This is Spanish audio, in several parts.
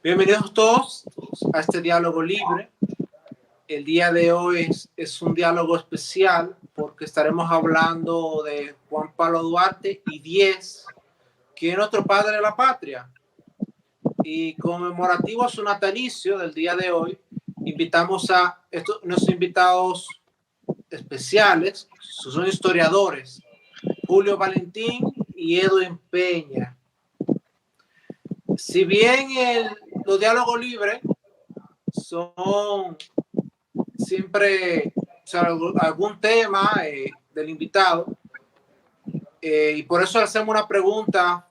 Bienvenidos todos a este diálogo libre. El día de hoy es un diálogo especial porque estaremos hablando de Juan Pablo Duarte y 10, que es nuestro padre de la patria. Y conmemorativo a su natalicio del día de hoy, invitamos a nuestros invitados especiales, son historiadores, Julio Valentín y Edwin Peña. Si bien los diálogos libres son siempre, o sea, algún tema del invitado, y por eso hacemos una pregunta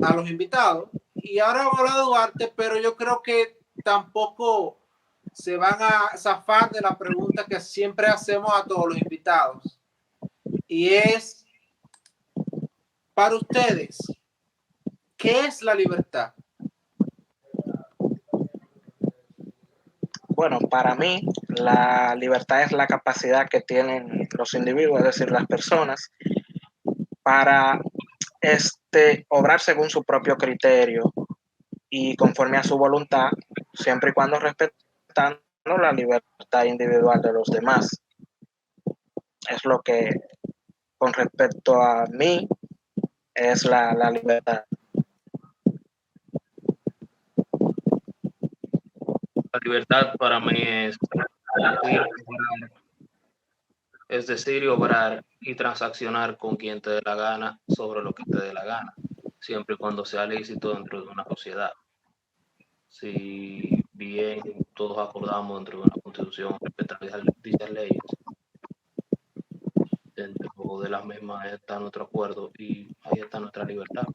a los invitados. Y ahora vamos a hablar de Duarte, pero yo creo que tampoco se van a zafar de la pregunta que siempre hacemos a todos los invitados. Y es, para ustedes, ¿qué es la libertad? Bueno, para mí la libertad es la capacidad que tienen los individuos, es decir, las personas, para obrar según su propio criterio y conforme a su voluntad, siempre y cuando respetando la libertad individual de los demás. Es lo que, con respecto a mí, es la libertad. La libertad para mí es decir y obrar y transaccionar con quien te dé la gana sobre lo que te dé la gana, siempre y cuando sea lícito dentro de una sociedad. Si bien todos acordamos dentro de una constitución respetar dichas leyes, dentro de las mismas está nuestro acuerdo y ahí está nuestra libertad.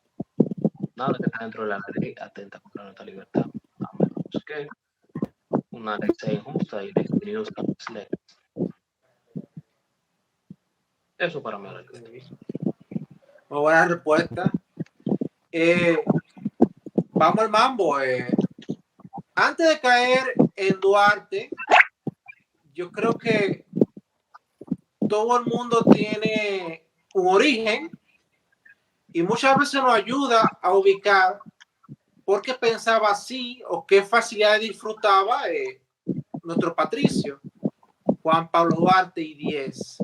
Nada que está dentro de la ley atenta contra nuestra libertad, a menos que una ley sea injusta y disminuya las leyes. Eso para mí es la libertad. Muy buena respuesta. Vamos al mambo. Antes de caer en Duarte, yo creo que todo el mundo tiene un origen y muchas veces nos ayuda a ubicar por qué pensaba así o qué facilidades disfrutaba nuestro patricio, Juan Pablo Duarte y 10.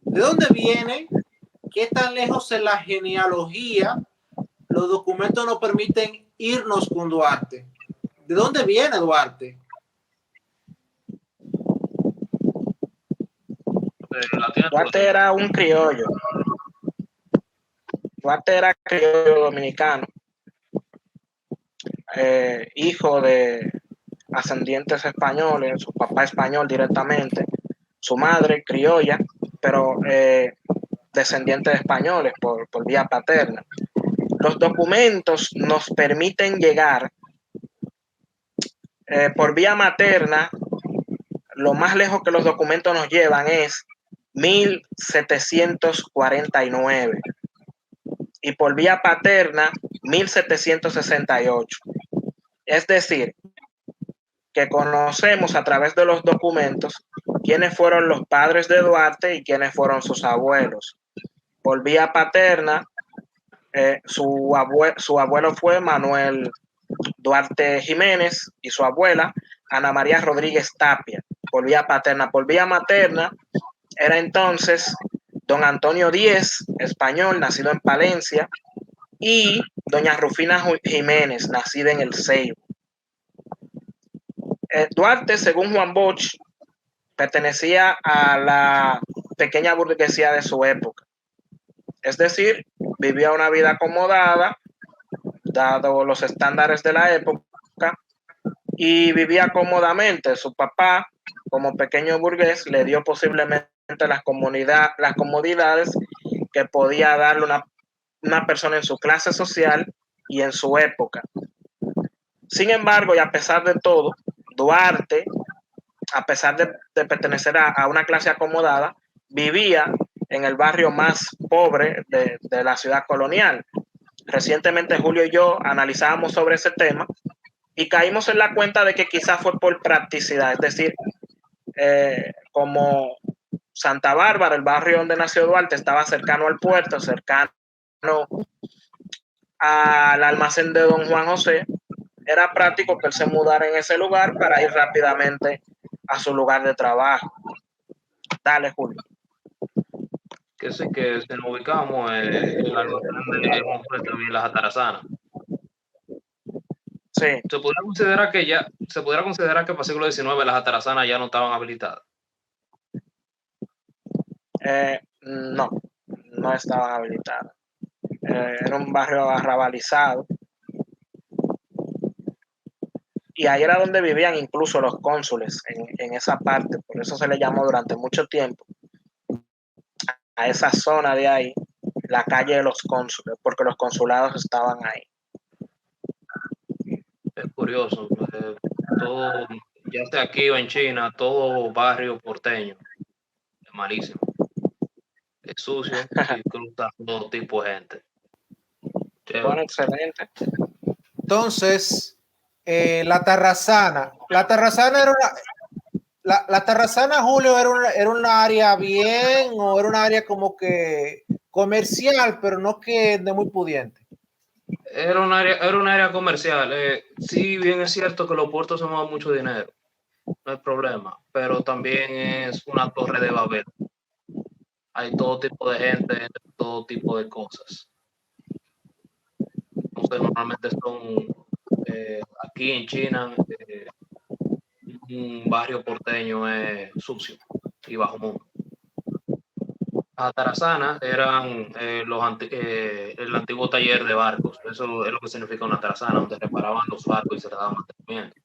¿De dónde viene? ¿Qué tan lejos en la genealogía los documentos nos permiten irnos con Duarte? ¿De dónde viene Duarte? Duarte era un criollo. Duarte era criollo dominicano, hijo de ascendientes españoles, su papá español directamente, su madre criolla, pero descendiente de españoles por vía paterna. Los documentos nos permiten llegar por vía materna. Lo más lejos que los documentos nos llevan es 1749 y por vía paterna 1768. Es decir, que conocemos a través de los documentos quiénes fueron los padres de Duarte y quiénes fueron sus abuelos. Por vía paterna, su abuelo fue Manuel Duarte Jiménez y su abuela Ana María Rodríguez Tapia, por vía paterna. Por vía materna era entonces don Antonio Díez, español, nacido en Palencia, y doña Rufina Jiménez, nacida en El Ceibo. Duarte, según Juan Bosch, pertenecía a la pequeña burguesía de su época. Es decir, vivía una vida acomodada, dado los estándares de la época, y vivía cómodamente. Su papá, como pequeño burgués, le dio posiblemente las comodidades que podía darle una persona en su clase social y en su época. Sin embargo, y a pesar de todo, Duarte, a pesar de pertenecer a una clase acomodada, vivía en el barrio más pobre de la ciudad colonial. Recientemente Julio y yo analizábamos sobre ese tema y caímos en la cuenta de que quizás fue por practicidad, es decir, como Santa Bárbara, el barrio donde nació Duarte, estaba cercano al puerto, cercano al almacén de don Juan José, era práctico que él se mudara en ese lugar para ir rápidamente a su lugar de trabajo. Dale, Julio. Que sí, que si nos ubicamos en el almacén de Monfort también las atarazanas. Sí, Se pudiera considerar que para el siglo XIX las atarazanas ya no estaban habilitadas. no, no estaban habilitadas. Era un barrio arrabalizado. Y ahí era donde vivían incluso los cónsules, en esa parte. Por eso se le llamó durante mucho tiempo a esa zona de ahí la calle de los cónsules, porque los consulados estaban ahí. Es curioso, todo, ya sea aquí o en China, todo barrio porteño es malísimo, es sucio y cruza todo tipo de gente. Bueno, excelente. Entonces, la Tarrazana era la Tarrazana, Julio, era una área bien, o era un área como que comercial, pero no que de muy pudiente. Era un área comercial. Sí, bien es cierto que los puertos se mueven mucho dinero, no hay problema, pero también es una torre de Babel. Hay todo tipo de gente, todo tipo de cosas. Entonces, normalmente son aquí en China, un barrio porteño es sucio y bajo mundo. Las atarazanas eran el antiguo taller de barcos. Eso es lo que significa una atarazana, donde reparaban los barcos y se les daba mantenimiento.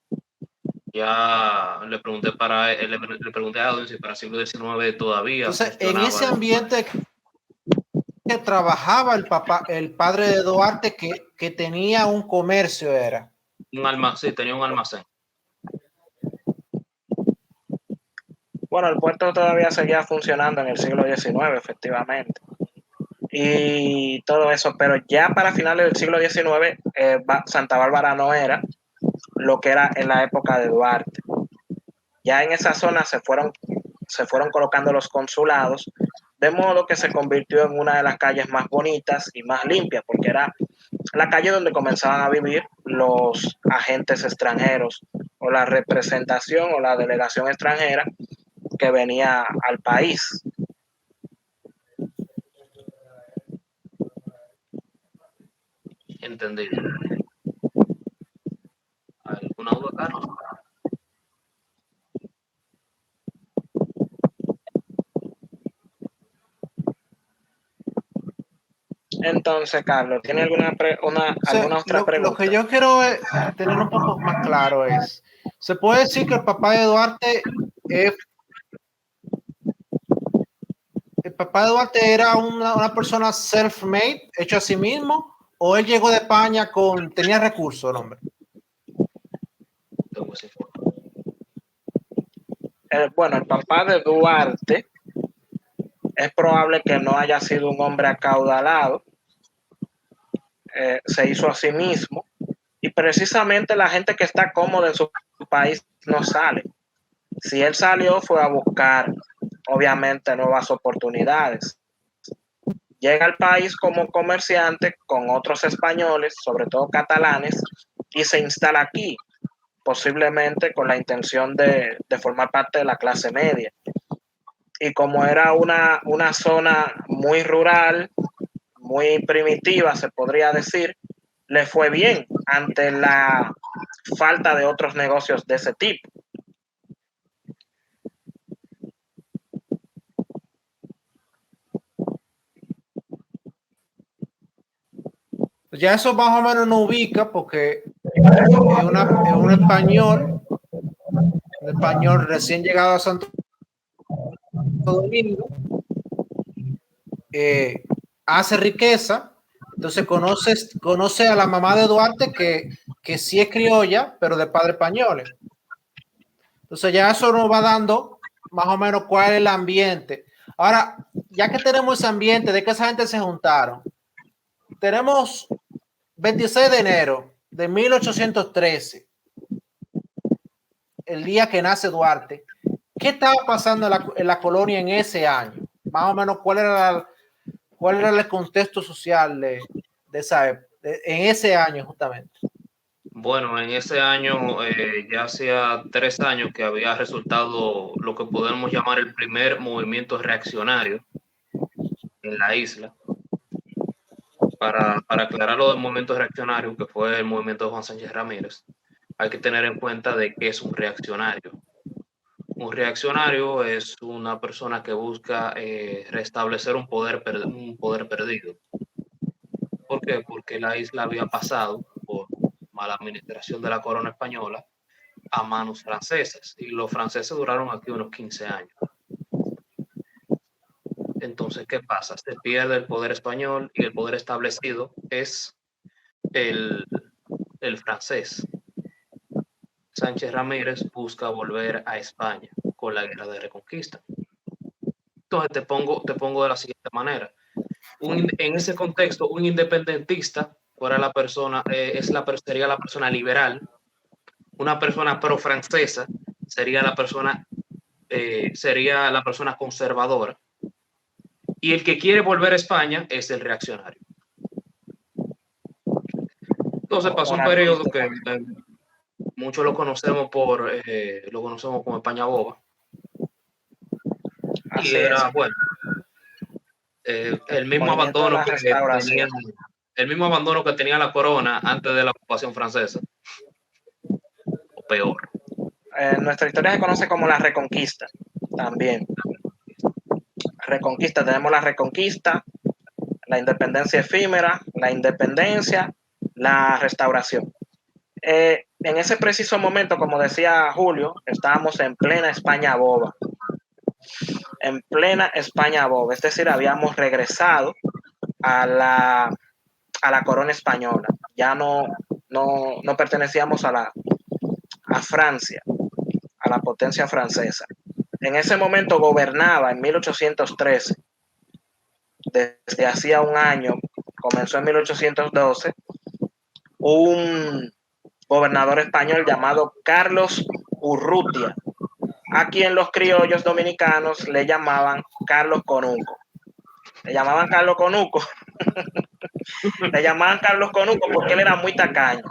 Ya le pregunté le pregunté a Edwin si para el siglo XIX todavía Entonces, en funcionaba. ese ambiente que trabajaba el padre de Duarte, que tenía un comercio, era. Sí, tenía un almacén. Bueno, el puerto todavía seguía funcionando en el siglo XIX, efectivamente. Y todo eso, pero ya para finales del siglo XIX, Santa Bárbara no era lo que era en la época de Duarte. Ya en esa zona se fueron colocando los consulados, de modo que se convirtió en una de las calles más bonitas y más limpias, porque era la calle donde comenzaban a vivir los agentes extranjeros o la representación o la delegación extranjera que venía al país. Entendido. ¿Alguna duda, Carlos? Entonces, Carlos, ¿tiene alguna otra pregunta? Lo que yo quiero tener un poco más claro es, ¿se puede decir que el papá de Duarte era una persona self-made, hecho a sí mismo, o él llegó de España tenía recursos, hombre? Bueno, el papá de Duarte es probable que no haya sido un hombre acaudalado, se hizo a sí mismo, y precisamente la gente que está cómoda en su país no sale. Si él salió fue a buscar, obviamente, nuevas oportunidades. Llega al país como comerciante con otros españoles, sobre todo catalanes, y se instala aquí, posiblemente con la intención de formar parte de la clase media. Y como era una zona muy rural, muy primitiva, se podría decir, le fue bien ante la falta de otros negocios de ese tipo. Ya eso más o menos nos ubica porque es un español recién llegado a Santo Domingo, hace riqueza, entonces conoce a la mamá de Duarte que sí es criolla, pero de padres españoles. Entonces ya eso nos va dando más o menos cuál es el ambiente. Ahora, ya que tenemos ese ambiente de que esa gente se juntaron, tenemos 26 de enero de 1813, el día que nace Duarte. ¿Qué estaba pasando en la colonia en ese año? Más o menos, ¿cuál era el contexto social de esa época, en ese año justamente? Bueno, en ese año, ya hacía 3 años que había resultado lo que podemos llamar el primer movimiento reaccionario en la isla. Para aclarar lo del movimiento reaccionario, que fue el movimiento de Juan Sánchez Ramírez, hay que tener en cuenta de qué es un reaccionario. Un reaccionario es una persona que busca restablecer un poder perdido. ¿Por qué? Porque la isla había pasado por mala administración de la corona española a manos francesas y los franceses duraron aquí unos 15 años. Entonces, ¿qué pasa? Se pierde el poder español y el poder establecido es el, el francés. Sánchez Ramírez busca volver a España con la guerra de Reconquista. Entonces te pongo de la siguiente manera. En ese contexto, un independentista fuera la persona, sería la persona liberal. Una persona pro-francesa sería la persona conservadora. Y el que quiere volver a España es el reaccionario. Entonces pasó un periodo que muchos lo conocemos como España Boba. Así Y era, es. bueno, el mismo Movimiento de abandono la que tenía, restauración. el mismo abandono que tenía la corona antes de la ocupación francesa, o peor. Nuestra historia se conoce como la Reconquista también. Reconquista, tenemos la Reconquista, la independencia efímera, la independencia, la restauración. En ese preciso momento, como decía Julio, estábamos en plena España boba. En plena España boba, es decir, habíamos regresado a la corona española. Ya no pertenecíamos a Francia, a la potencia francesa. En ese momento gobernaba en 1813, desde hacía un año, comenzó en 1812, un gobernador español llamado Carlos Urrutia, a quien los criollos dominicanos le llamaban Carlos Conuco. Le llamaban Carlos Conuco. Le llamaban Carlos Conuco porque él era muy tacaño.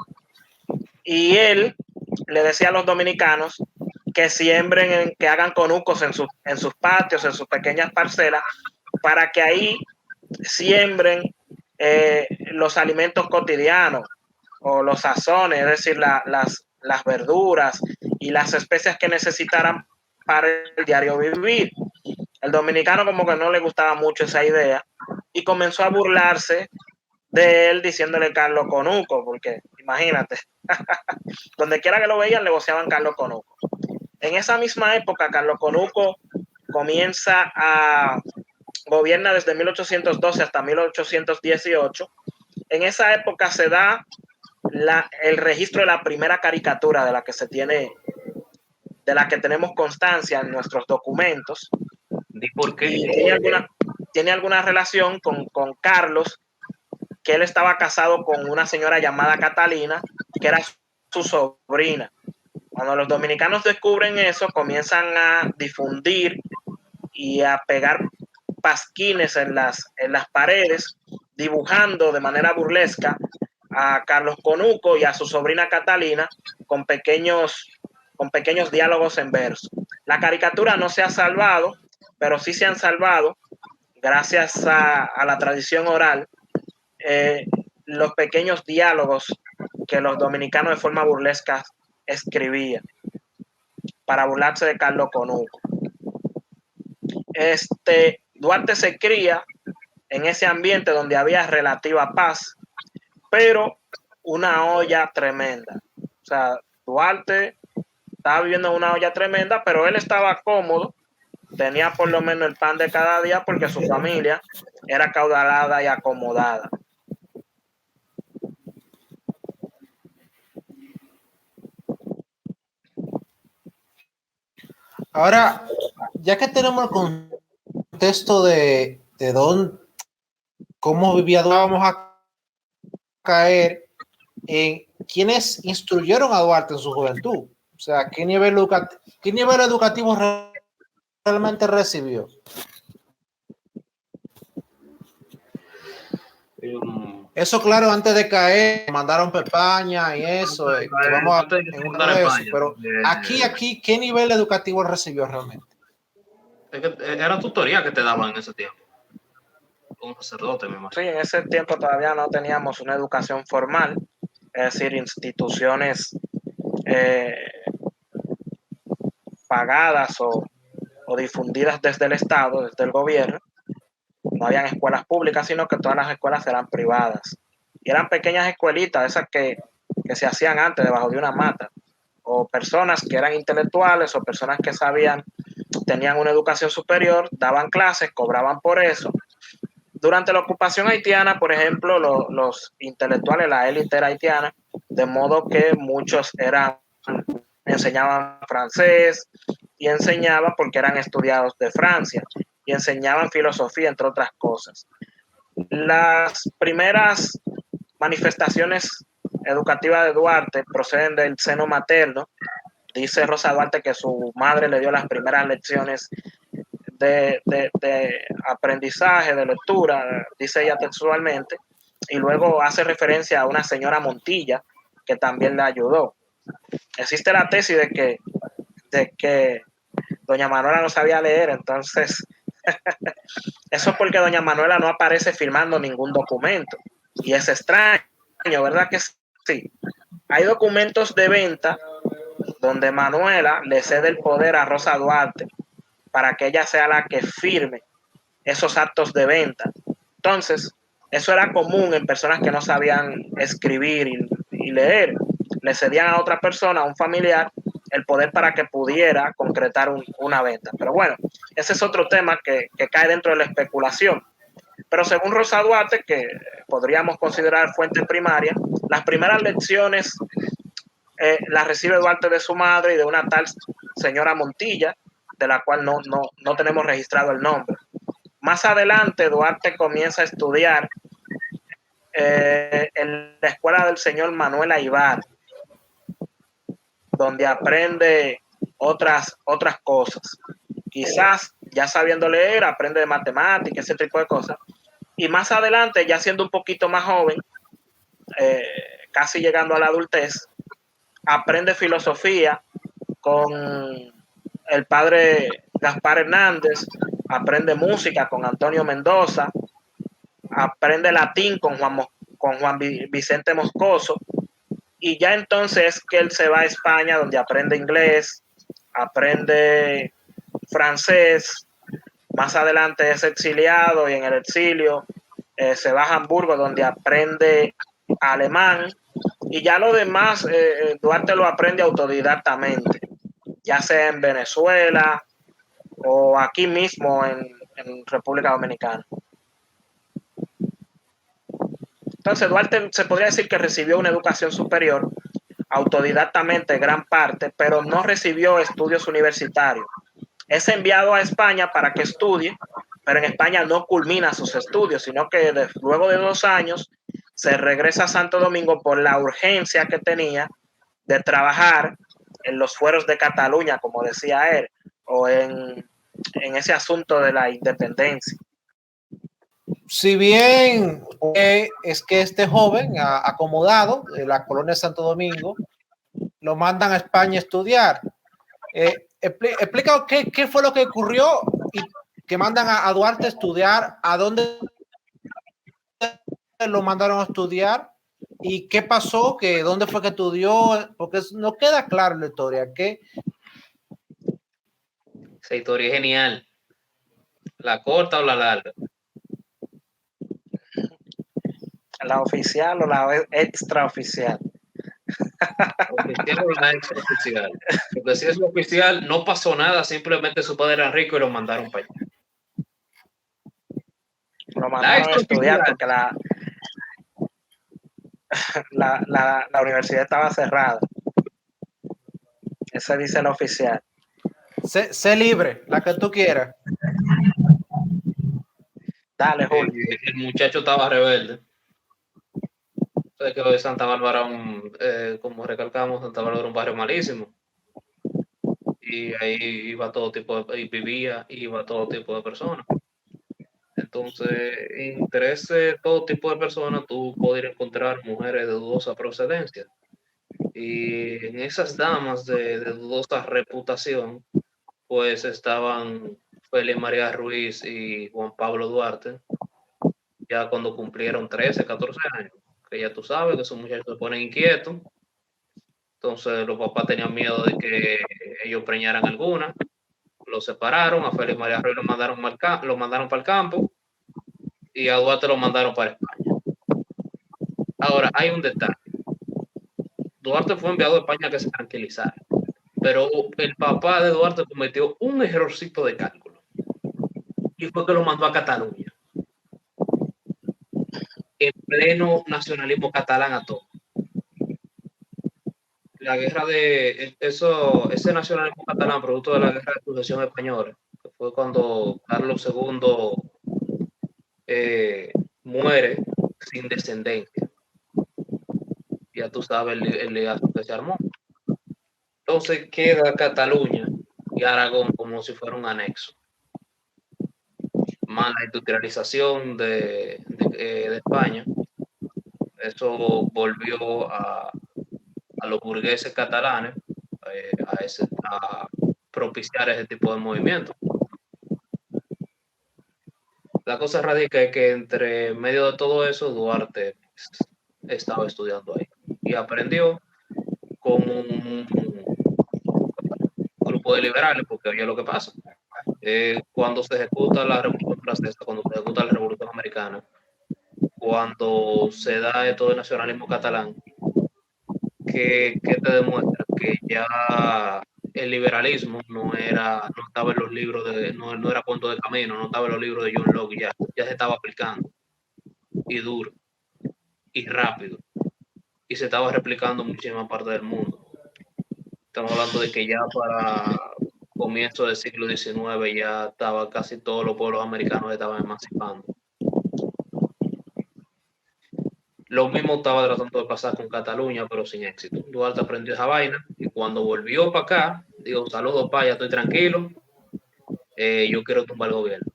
Y él le decía a los dominicanos que siembren, que hagan conucos en sus patios, en sus pequeñas parcelas, para que ahí siembren los alimentos cotidianos o los sazones, es decir, las verduras y las especias que necesitaran para el diario vivir. El dominicano como que no le gustaba mucho esa idea y comenzó a burlarse de él diciéndole Carlos Conuco, porque imagínate, donde quiera que lo veían le voceaban Carlos Conuco. En esa misma época, Carlos Conuco comienza a gobierna desde 1812 hasta 1818. En esa época se da el registro de la primera caricatura de la que se tiene, de la que tenemos constancia en nuestros documentos. ¿Y por qué? Y tiene alguna relación con Carlos, que él estaba casado con una señora llamada Catalina, que era su sobrina. Cuando los dominicanos descubren eso, comienzan a difundir y a pegar pasquines en las paredes, dibujando de manera burlesca a Carlos Conuco y a su sobrina Catalina con pequeños diálogos en verso. La caricatura no se ha salvado, pero sí se han salvado, gracias a la tradición oral, los pequeños diálogos que los dominicanos de forma burlesca escribían para burlarse de Carlos Conuco. Duarte se cría en ese ambiente donde había relativa paz, pero una olla tremenda. O sea, Duarte estaba viviendo en una olla tremenda, pero él estaba cómodo, tenía por lo menos el pan de cada día porque su familia era acaudalada y acomodada. Ahora, ya que tenemos el contexto de dónde, cómo vivía, vamos a caer en quienes instruyeron a Duarte en su juventud. O sea, qué nivel educativo realmente recibió. Eso, claro, antes de caer, mandaron Pepaña y eso, que vamos a Antes de que en te uno mandaran de esos, España, pero ¿qué nivel educativo recibió realmente? es que era tutoría que te daban en ese tiempo. Un sacerdote, me Sí, imagino. en ese tiempo todavía no teníamos una educación formal, es decir, instituciones eh, pagadas o difundidas desde el Estado, desde el gobierno. No habían escuelas públicas, sino que todas las escuelas eran privadas. Y eran pequeñas escuelitas, esas que se hacían antes debajo de una mata. O personas que eran intelectuales o personas que sabían, tenían una educación superior, daban clases, cobraban por eso. Durante la ocupación haitiana, por ejemplo, los intelectuales, la élite era haitiana, de modo que muchos enseñaban francés y enseñaban porque eran estudiados de Francia y enseñaban filosofía, entre otras cosas. Las primeras manifestaciones educativas de Duarte proceden del seno materno. Dice Rosa Duarte que su madre le dio las primeras lecciones de aprendizaje, de lectura, dice ella textualmente, y luego hace referencia a una señora Montilla que también le ayudó. Existe la tesis de que doña Manuela no sabía leer, entonces eso es porque doña Manuela no aparece firmando ningún documento. Y es extraño, ¿verdad que sí? Hay documentos de venta donde Manuela le cede el poder a Rosa Duarte para que ella sea la que firme esos actos de venta. Entonces, eso era común en personas que no sabían escribir y leer. Le cedían a otra persona, a un familiar, el poder para que pudiera concretar una venta. Pero bueno, ese es otro tema que cae dentro de la especulación. Pero según Rosa Duarte, que podríamos considerar fuente primaria, las primeras lecciones las recibe Duarte de su madre y de una tal señora Montilla, de la cual no tenemos registrado el nombre. Más adelante, Duarte comienza a estudiar en la escuela del señor Manuel Aybar, donde aprende otras cosas. Quizás ya sabiendo leer, aprende de matemáticas, ese tipo de cosas. Y más adelante, ya siendo un poquito más joven, eh, casi llegando a la adultez, aprende filosofía con el padre Gaspar Hernández, aprende música con Antonio Mendoza, aprende latín con Juan Vicente Moscoso, y ya entonces que él se va a España, donde aprende inglés, aprende francés, más adelante es exiliado y en el exilio se va a Hamburgo, donde aprende alemán, y ya lo demás Duarte lo aprende autodidactamente, ya sea en Venezuela o aquí mismo en República Dominicana. Entonces Duarte se podría decir que recibió una educación superior autodidactamente gran parte, pero no recibió estudios universitarios. Es enviado a España para que estudie, pero en España no culmina sus estudios, sino que luego de 2 años se regresa a Santo Domingo por la urgencia que tenía de trabajar en los fueros de Cataluña, como decía él, o en ese asunto de la independencia. Si bien es que este joven acomodado de la colonia de Santo Domingo lo mandan a España a estudiar. Explica qué fue lo que ocurrió y que mandan a Duarte a estudiar, a dónde lo mandaron a estudiar y qué pasó, que dónde fue que estudió, porque no queda claro la historia. Esa historia es genial. ¿La corta o la larga? La oficial o la extraoficial. Oficial o la extraoficial. Porque si es oficial, no pasó nada, simplemente su padre era rico y lo mandaron para allá. Lo La mandaron a estudiar extraoficial, porque la universidad estaba cerrada. Ese dice el oficial. Sé libre, la que tú quieras. Dale, Julio. el muchacho estaba rebelde. Sabes que lo de Santa Bárbara, como recalcamos, Santa Bárbara era un barrio malísimo. Y ahí iba todo tipo de, y vivía, iba todo tipo de personas. Entonces, entre todo tipo de personas, tú podrías encontrar mujeres de dudosa procedencia. Y en esas damas de dudosa reputación, pues estaban Félix María Ruiz y Juan Pablo Duarte, ya cuando cumplieron 13, 14 años, que ya tú sabes que esos muchachos se ponen inquietos. Entonces los papás tenían miedo de que ellos preñaran alguna. Lo separaron, a Félix María Ruiz lo mandaron para el campo y a Duarte lo mandaron para España. Ahora, hay un detalle. Duarte fue enviado a España a que se tranquilizara, pero el papá de Duarte cometió un errorcito de cálculo y fue que lo mandó a Cataluña, en pleno nacionalismo catalán a todo. La guerra ese nacionalismo catalán, producto de la guerra de sucesión española, que fue cuando Carlos II muere sin descendencia. Ya tú sabes el ligazo que se armó. Entonces queda Cataluña y Aragón como si fuera un anexo. Más la industrialización de España, eso volvió a los burgueses catalanes a propiciar ese tipo de movimientos. La cosa radica en que entre medio de todo eso, Duarte estaba estudiando ahí y aprendió con un grupo de liberales, porque oye lo que pasa. Cuando se ejecuta la Revolución Francesa, cuando se ejecuta la Revolución Americana, cuando se da todo el nacionalismo catalán, que te demuestra que ya el liberalismo no estaba en los libros no era cuento de camino, no estaba en los libros de John Locke, ya se estaba aplicando, y duro, y rápido, y se estaba replicando en muchísimas partes del mundo. Estamos hablando de que ya para comienzo del siglo XIX ya estaba casi todos los pueblos americanos estaban emancipando. Lo mismo estaba tratando de pasar con Cataluña, pero sin éxito. Duarte aprendió esa vaina y cuando volvió para acá, digo, saludos, pa, ya estoy tranquilo, yo quiero tumbar el gobierno.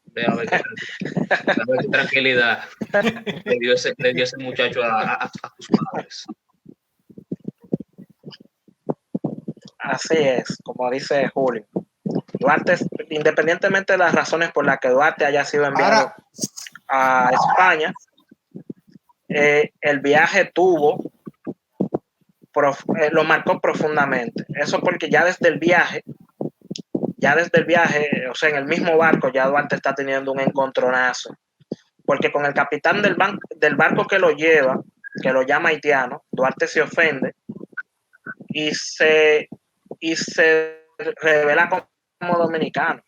Ve a ver qué tranquilidad le dio ese muchacho a tus padres. Así es, como dice Julio. Duarte, independientemente de las razones por las que Duarte haya sido enviado a España, el viaje lo marcó profundamente. Eso porque ya desde el viaje, o sea, en el mismo barco, ya Duarte está teniendo un encontronazo. Porque con el capitán del barco que lo lleva, que lo llama haitiano, Duarte se ofende y se revela como dominicano.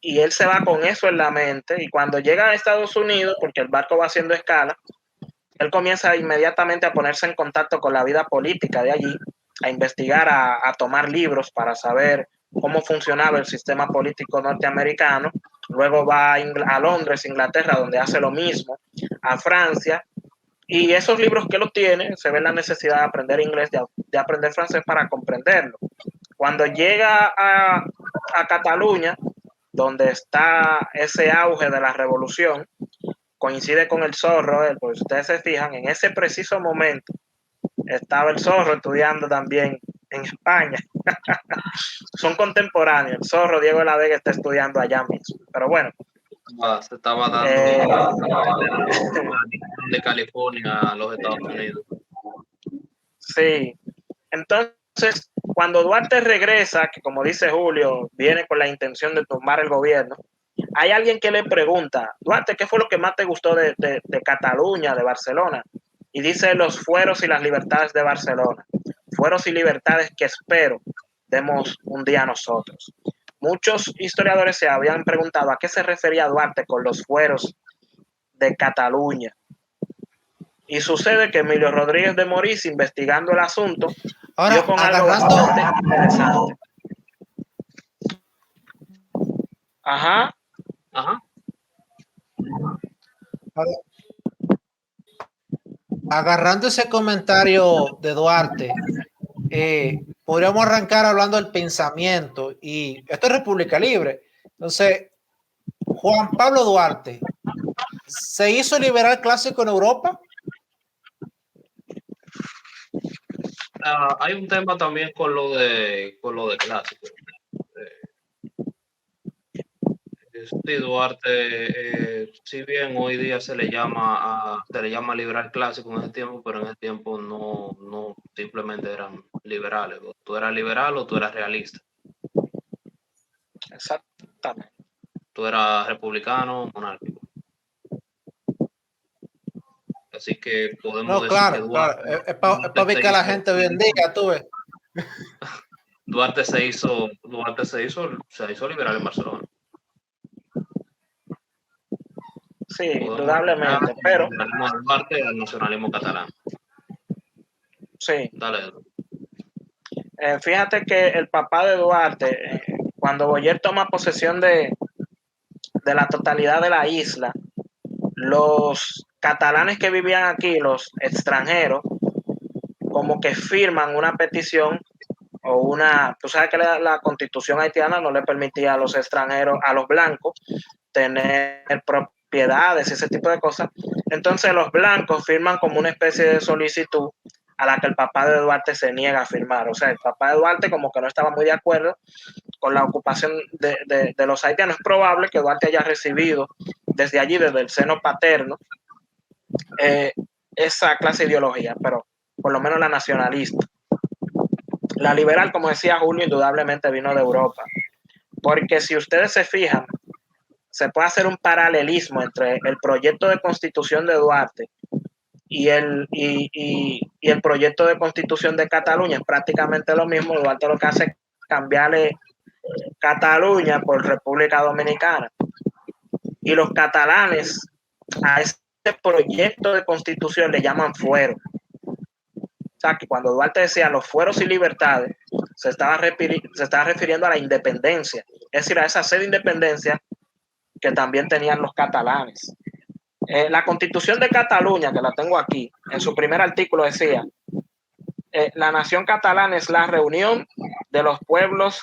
Y él se va con eso en la mente y cuando llega a Estados Unidos, porque el barco va haciendo escala, él comienza inmediatamente a ponerse en contacto con la vida política de allí, a investigar, a tomar libros para saber cómo funcionaba el sistema político norteamericano. Luego va a Londres, Inglaterra, donde hace lo mismo, a Francia, y esos libros que él obtiene, se ve la necesidad de aprender inglés, de aprender francés para comprenderlo. Cuando llega a Cataluña, donde está ese auge de la revolución, coincide con el Zorro, pues ustedes se fijan, en ese preciso momento estaba el Zorro estudiando también en España. Son contemporáneos. El Zorro, Diego de la Vega, está estudiando allá mismo. Pero bueno. Se estaba dando de California a los Estados Unidos. Sí. Entonces, cuando Duarte regresa, que como dice Julio, viene con la intención de tomar el gobierno, hay alguien que le pregunta, Duarte, ¿qué fue lo que más te gustó de Cataluña, de Barcelona? Y dice los fueros y las libertades de Barcelona. Fueros y libertades que espero demos un día a nosotros. Muchos historiadores se habían preguntado a qué se refería Duarte con los fueros de Cataluña. Y sucede que Emilio Rodríguez de Morís, investigando el asunto, dio con algo bastante interesante. Ajá. Agarrando ese comentario de Duarte, podríamos arrancar hablando del pensamiento, y esto es República Libre, Entonces, Juan Pablo Duarte, ¿se hizo liberal clásico en Europa? Hay un tema también con lo de clásico. Sí, Duarte, si bien hoy día se le llama liberal clásico en ese tiempo, pero en ese tiempo no simplemente eran liberales. O tú eras liberal o tú eras realista. Exactamente. Tú eras republicano o monárquico. Así que podemos No, decir que claro, claro. Es para Duarte ubicar a la gente hoy en día, tú ves. Se hizo liberal en Barcelona. Sí, Podemos aplicar indudablemente, el pero liberalismo de Duarte al nacionalismo catalán. sí. Dale. Fíjate que el papá de Duarte, cuando Boyer toma posesión de la totalidad de la isla, los catalanes que vivían aquí, los extranjeros, como que firman una petición o una, tú sabes que la constitución haitiana no le permitía a los extranjeros, a los blancos, tener propiedades, ese tipo de cosas. Entonces los blancos firman como una especie de solicitud a la que el papá de Duarte se niega a firmar. O sea, el papá de Duarte como que no estaba muy de acuerdo con la ocupación de los haitianos. Es probable que Duarte haya recibido desde allí, desde el seno paterno, esa clase de ideología, pero por lo menos la nacionalista. La liberal, como decía Julio, indudablemente vino de Europa, porque si ustedes se fijan, se puede hacer un paralelismo entre el proyecto de constitución de Duarte y el proyecto de constitución de Cataluña. Es prácticamente lo mismo. Duarte lo que hace es cambiarle Cataluña por República Dominicana. Y los catalanes a ese proyecto de constitución le llaman fuero. O sea, que cuando Duarte decía los fueros y libertades, se estaba refiriendo a la independencia, es decir, a esa sed de independencia que también tenían los catalanes. La Constitución de Cataluña, que la tengo aquí, en su primer artículo decía, la nación catalana es la reunión de los pueblos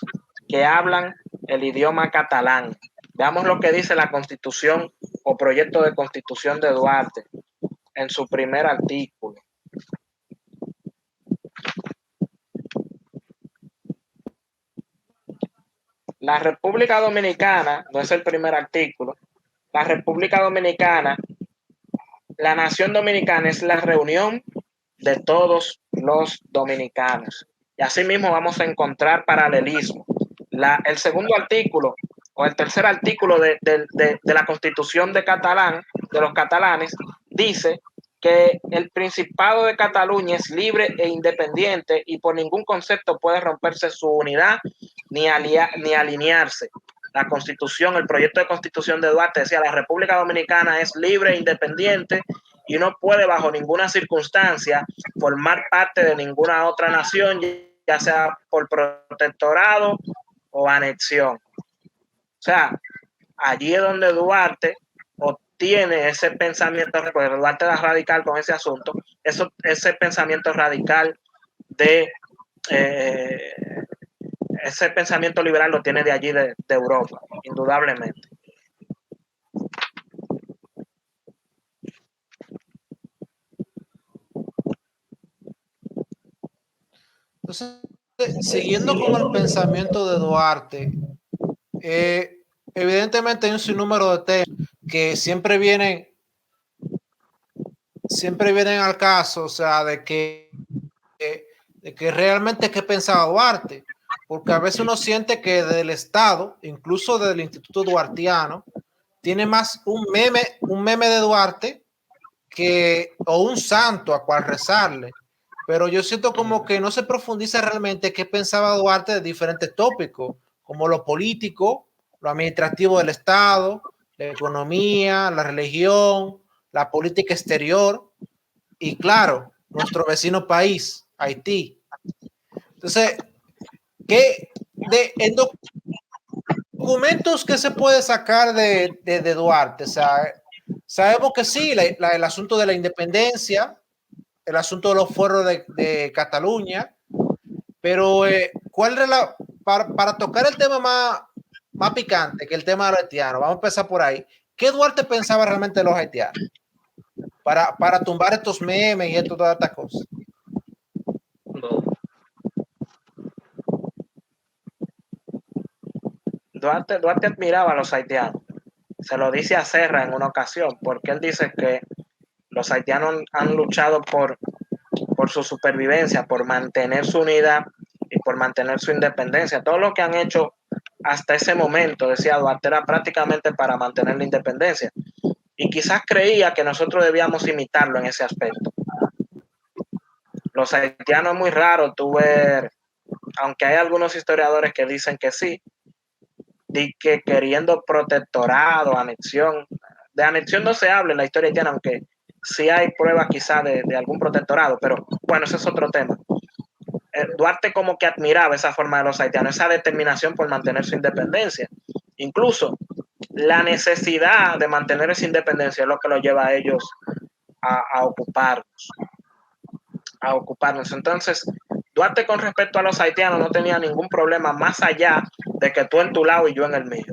que hablan el idioma catalán. Veamos lo que dice la Constitución o proyecto de Constitución de Duarte en su primer artículo. La República Dominicana, no es el primer artículo, la República Dominicana, la nación dominicana es la reunión de todos los dominicanos. Y así mismo vamos a encontrar paralelismo. El segundo artículo o el tercer artículo de la Constitución de los catalanes, dice que el Principado de Cataluña es libre e independiente y por ningún concepto puede romperse su unidad ni alinearse. La Constitución, el proyecto de Constitución de Duarte decía la República Dominicana es libre e independiente y no puede bajo ninguna circunstancia formar parte de ninguna otra nación, ya sea por protectorado o anexión. O sea, allí es donde Duarte obtiene ese pensamiento, porque Duarte era radical con ese asunto, ese pensamiento radical de ese pensamiento liberal lo tiene de allí de Europa, indudablemente. Entonces, siguiendo con el pensamiento de Duarte, evidentemente hay un sinnúmero de temas que siempre vienen al caso, o sea, de que realmente qué pensaba Duarte, porque a veces uno siente que del Estado, incluso del Instituto Duartiano, tiene más un meme de Duarte o un santo a cual rezarle, pero yo siento como que no se profundiza realmente qué pensaba Duarte de diferentes tópicos, como lo político, lo administrativo del Estado, la economía, la religión, la política exterior y claro, nuestro vecino país, Haití. Entonces, en documentos que se puede sacar de Duarte? O sea, sabemos que sí, el asunto de la independencia, el asunto de los fueros de Cataluña, pero ¿cuál era para tocar el tema más picante que el tema de los haitianos. Vamos a empezar por ahí. ¿Qué Duarte pensaba realmente de los haitianos? Para tumbar estos memes y esto, todas estas cosas. No, Duarte admiraba a los haitianos. Se lo dice a Serra en una ocasión, porque él dice que los haitianos han luchado por su supervivencia, por mantener su unidad y por mantener su independencia. Todo lo que han hecho hasta ese momento, decía Duarte, era prácticamente para mantener la independencia. Y quizás creía que nosotros debíamos imitarlo en ese aspecto. Los haitianos es muy raro tú ver, aunque hay algunos historiadores que dicen que sí, de que queriendo protectorado, anexión. De anexión no se habla en la historia haitiana, aunque sí hay pruebas quizás de algún protectorado, pero bueno, ese es otro tema. Duarte como que admiraba esa forma de los haitianos, esa determinación por mantener su independencia. Incluso la necesidad de mantener esa independencia es lo que lo lleva a ellos a ocuparnos. Entonces, Duarte con respecto a los haitianos no tenía ningún problema más allá de que tú en tu lado y yo en el mío.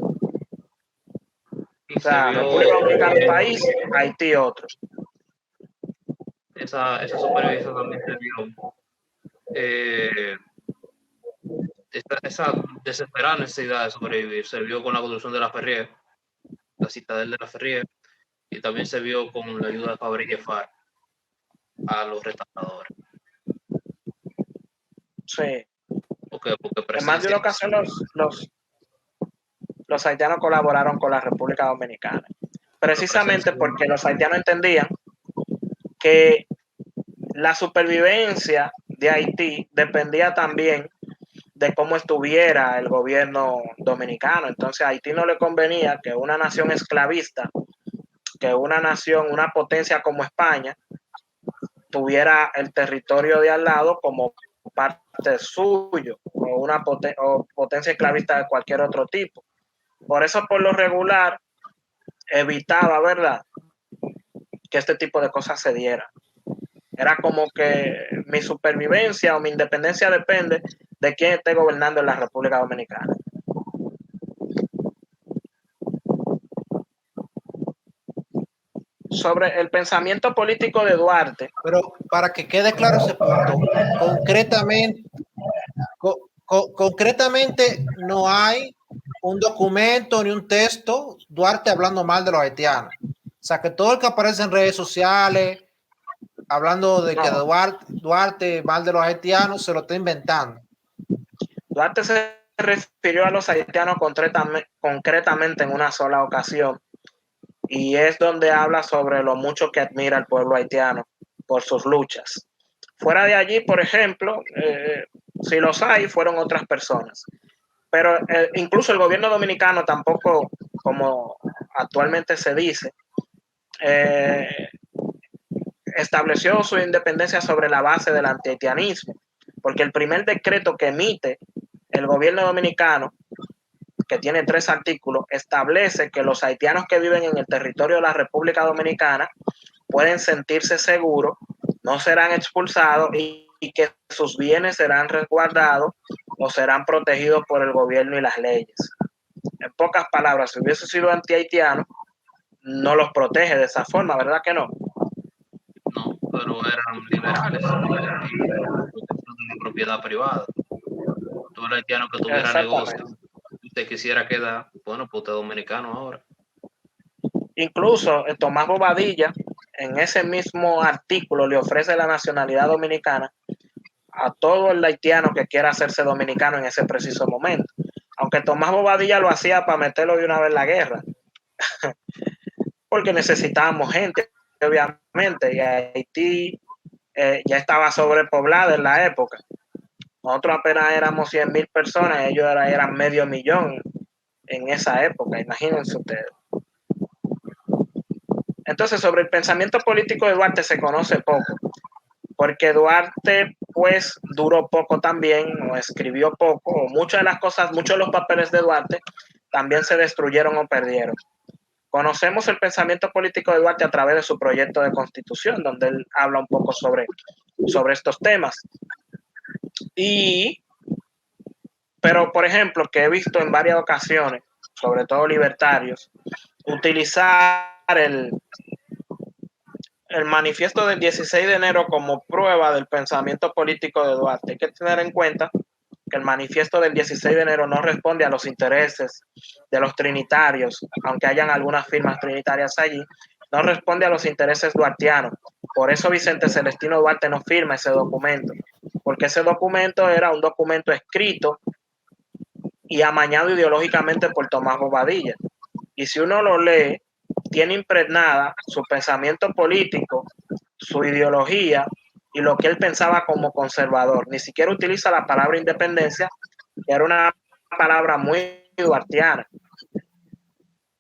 y O sea, se vio República Dominicana un país, Haití otro. esa supervivencia también se vio. eh, esa desesperada necesidad de sobrevivir se vio con la construcción de la Ferrier, la citadel de la Ferrier, y también se vio con la ayuda de Fabre y FARC a los restauradores. Sí. Porque En más de una ocasión los haitianos colaboraron con la República Dominicana. Precisamente porque los haitianos entendían que la supervivencia de Haití dependía también de cómo estuviera el gobierno dominicano. Entonces a Haití no le convenía que una nación esclavista, que una nación, una potencia como España, tuviera el territorio de al lado como parte suyo o una potencia esclavista de cualquier otro tipo. Por eso, por lo regular, evitaba, ¿verdad?, que este tipo de cosas se dieran. Era como que mi supervivencia o mi independencia depende de quién esté gobernando en la República Dominicana. Sobre el pensamiento político de Duarte. Pero para que quede claro ese punto, concretamente no hay un documento ni un texto Duarte hablando mal de los haitianos. O sea, que todo el que aparece en redes sociales hablando de que Duarte mal de los haitianos se lo está inventando. Duarte se refirió a los haitianos concretamente en una sola ocasión, y es donde habla sobre lo mucho que admira al pueblo haitiano por sus luchas. Fuera de allí, por ejemplo, si los hay, fueron otras personas. Pero incluso el gobierno dominicano tampoco, como actualmente se dice, estableció su independencia sobre la base del antihaitianismo, porque el primer decreto que emite el gobierno dominicano, que tiene 3 artículos, establece que los haitianos que viven en el territorio de la República Dominicana pueden sentirse seguros, no serán expulsados y que sus bienes serán resguardados o serán protegidos por el gobierno y las leyes. En pocas palabras, si hubiese sido anti-haitiano, no los protege de esa forma, ¿verdad que no? No, pero eran liberales y de propiedad privada. Todo el haitiano que tuviera negocio y te quisiera quedar, bueno, pues usted es dominicano ahora. Incluso Tomás Bobadilla, en ese mismo artículo, le ofrece la nacionalidad dominicana a todo el haitiano que quiera hacerse dominicano en ese preciso momento. Aunque Tomás Bobadilla lo hacía para meterlo de una vez en la guerra, porque necesitábamos gente, obviamente, y Haití ya estaba sobrepoblada en la época. Nosotros apenas éramos 100,000 personas, ellos eran 500,000 en esa época, imagínense ustedes. Entonces, sobre el pensamiento político de Duarte se conoce poco, porque Duarte pues duró poco también, o escribió poco, o muchas de las cosas, muchos de los papeles de Duarte también se destruyeron o perdieron. Conocemos el pensamiento político de Duarte a través de su proyecto de constitución, donde él habla un poco sobre estos temas. Pero, por ejemplo, que he visto en varias ocasiones sobre todo libertarios, utilizar el manifiesto del 16 de enero como prueba del pensamiento político de Duarte. Hay que tener en cuenta que el manifiesto del 16 de enero no responde a los intereses de los trinitarios, aunque hayan algunas firmas trinitarias allí, no responde a los intereses duartianos. Por eso Vicente Celestino Duarte no firma ese documento, porque ese documento era un documento escrito y amañado ideológicamente por Tomás Bobadilla. Y si uno lo lee, tiene impregnada su pensamiento político, su ideología y lo que él pensaba como conservador. Ni siquiera utiliza la palabra independencia, que era una palabra muy duartiana,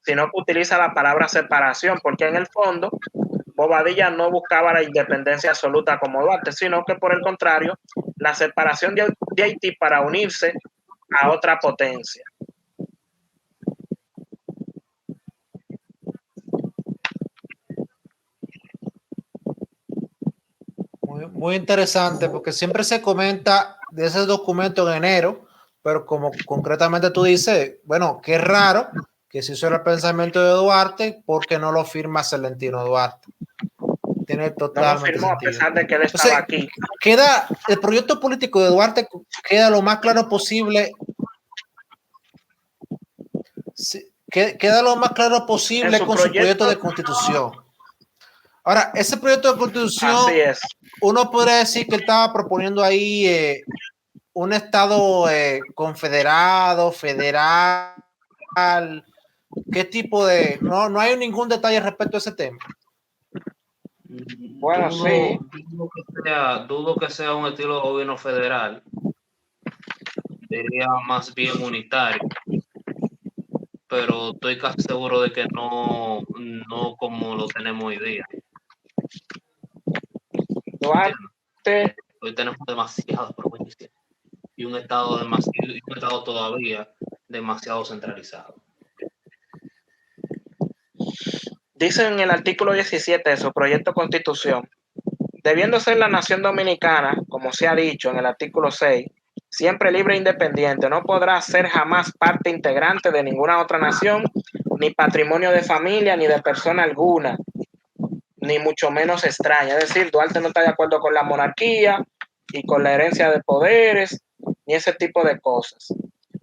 sino que utiliza la palabra separación, porque en el fondo Bobadilla no buscaba la independencia absoluta como Duarte, sino que por el contrario, la separación de Haití para unirse a otra potencia. Muy interesante, porque siempre se comenta de ese documento en enero, pero como concretamente tú dices, bueno, qué raro que si eso era el pensamiento de Duarte, ¿por qué no lo firma Celestino Duarte? Tiene No lo totalmente firmó a sentido. pesar de que él estaba Entonces, aquí. queda el proyecto político de Duarte, queda lo más claro posible. Queda lo más claro posible En su con su proyecto proyecto, de constitución. Ahora, ese proyecto de constitución, así es. uno podría decir que él estaba proponiendo ahí un estado confederado, federal. ¿Qué tipo de...? No hay ningún detalle respecto a ese tema. Bueno, sí. Dudo que sea un estilo de gobierno federal. Sería más bien unitario. Pero estoy casi seguro de que no como lo tenemos hoy día. Duarte, Hoy tenemos demasiadas provincias y un estado todavía demasiado centralizado. dice en el artículo 17 de su proyecto de constitución, debiendo ser la nación dominicana, como se ha dicho en el artículo 6, siempre libre e independiente, no podrá ser jamás parte integrante de ninguna otra nación, ni patrimonio de familia, ni de persona alguna, ni mucho menos extraña. Es decir, Duarte no está de acuerdo con la monarquía y con la herencia de poderes, ni ese tipo de cosas.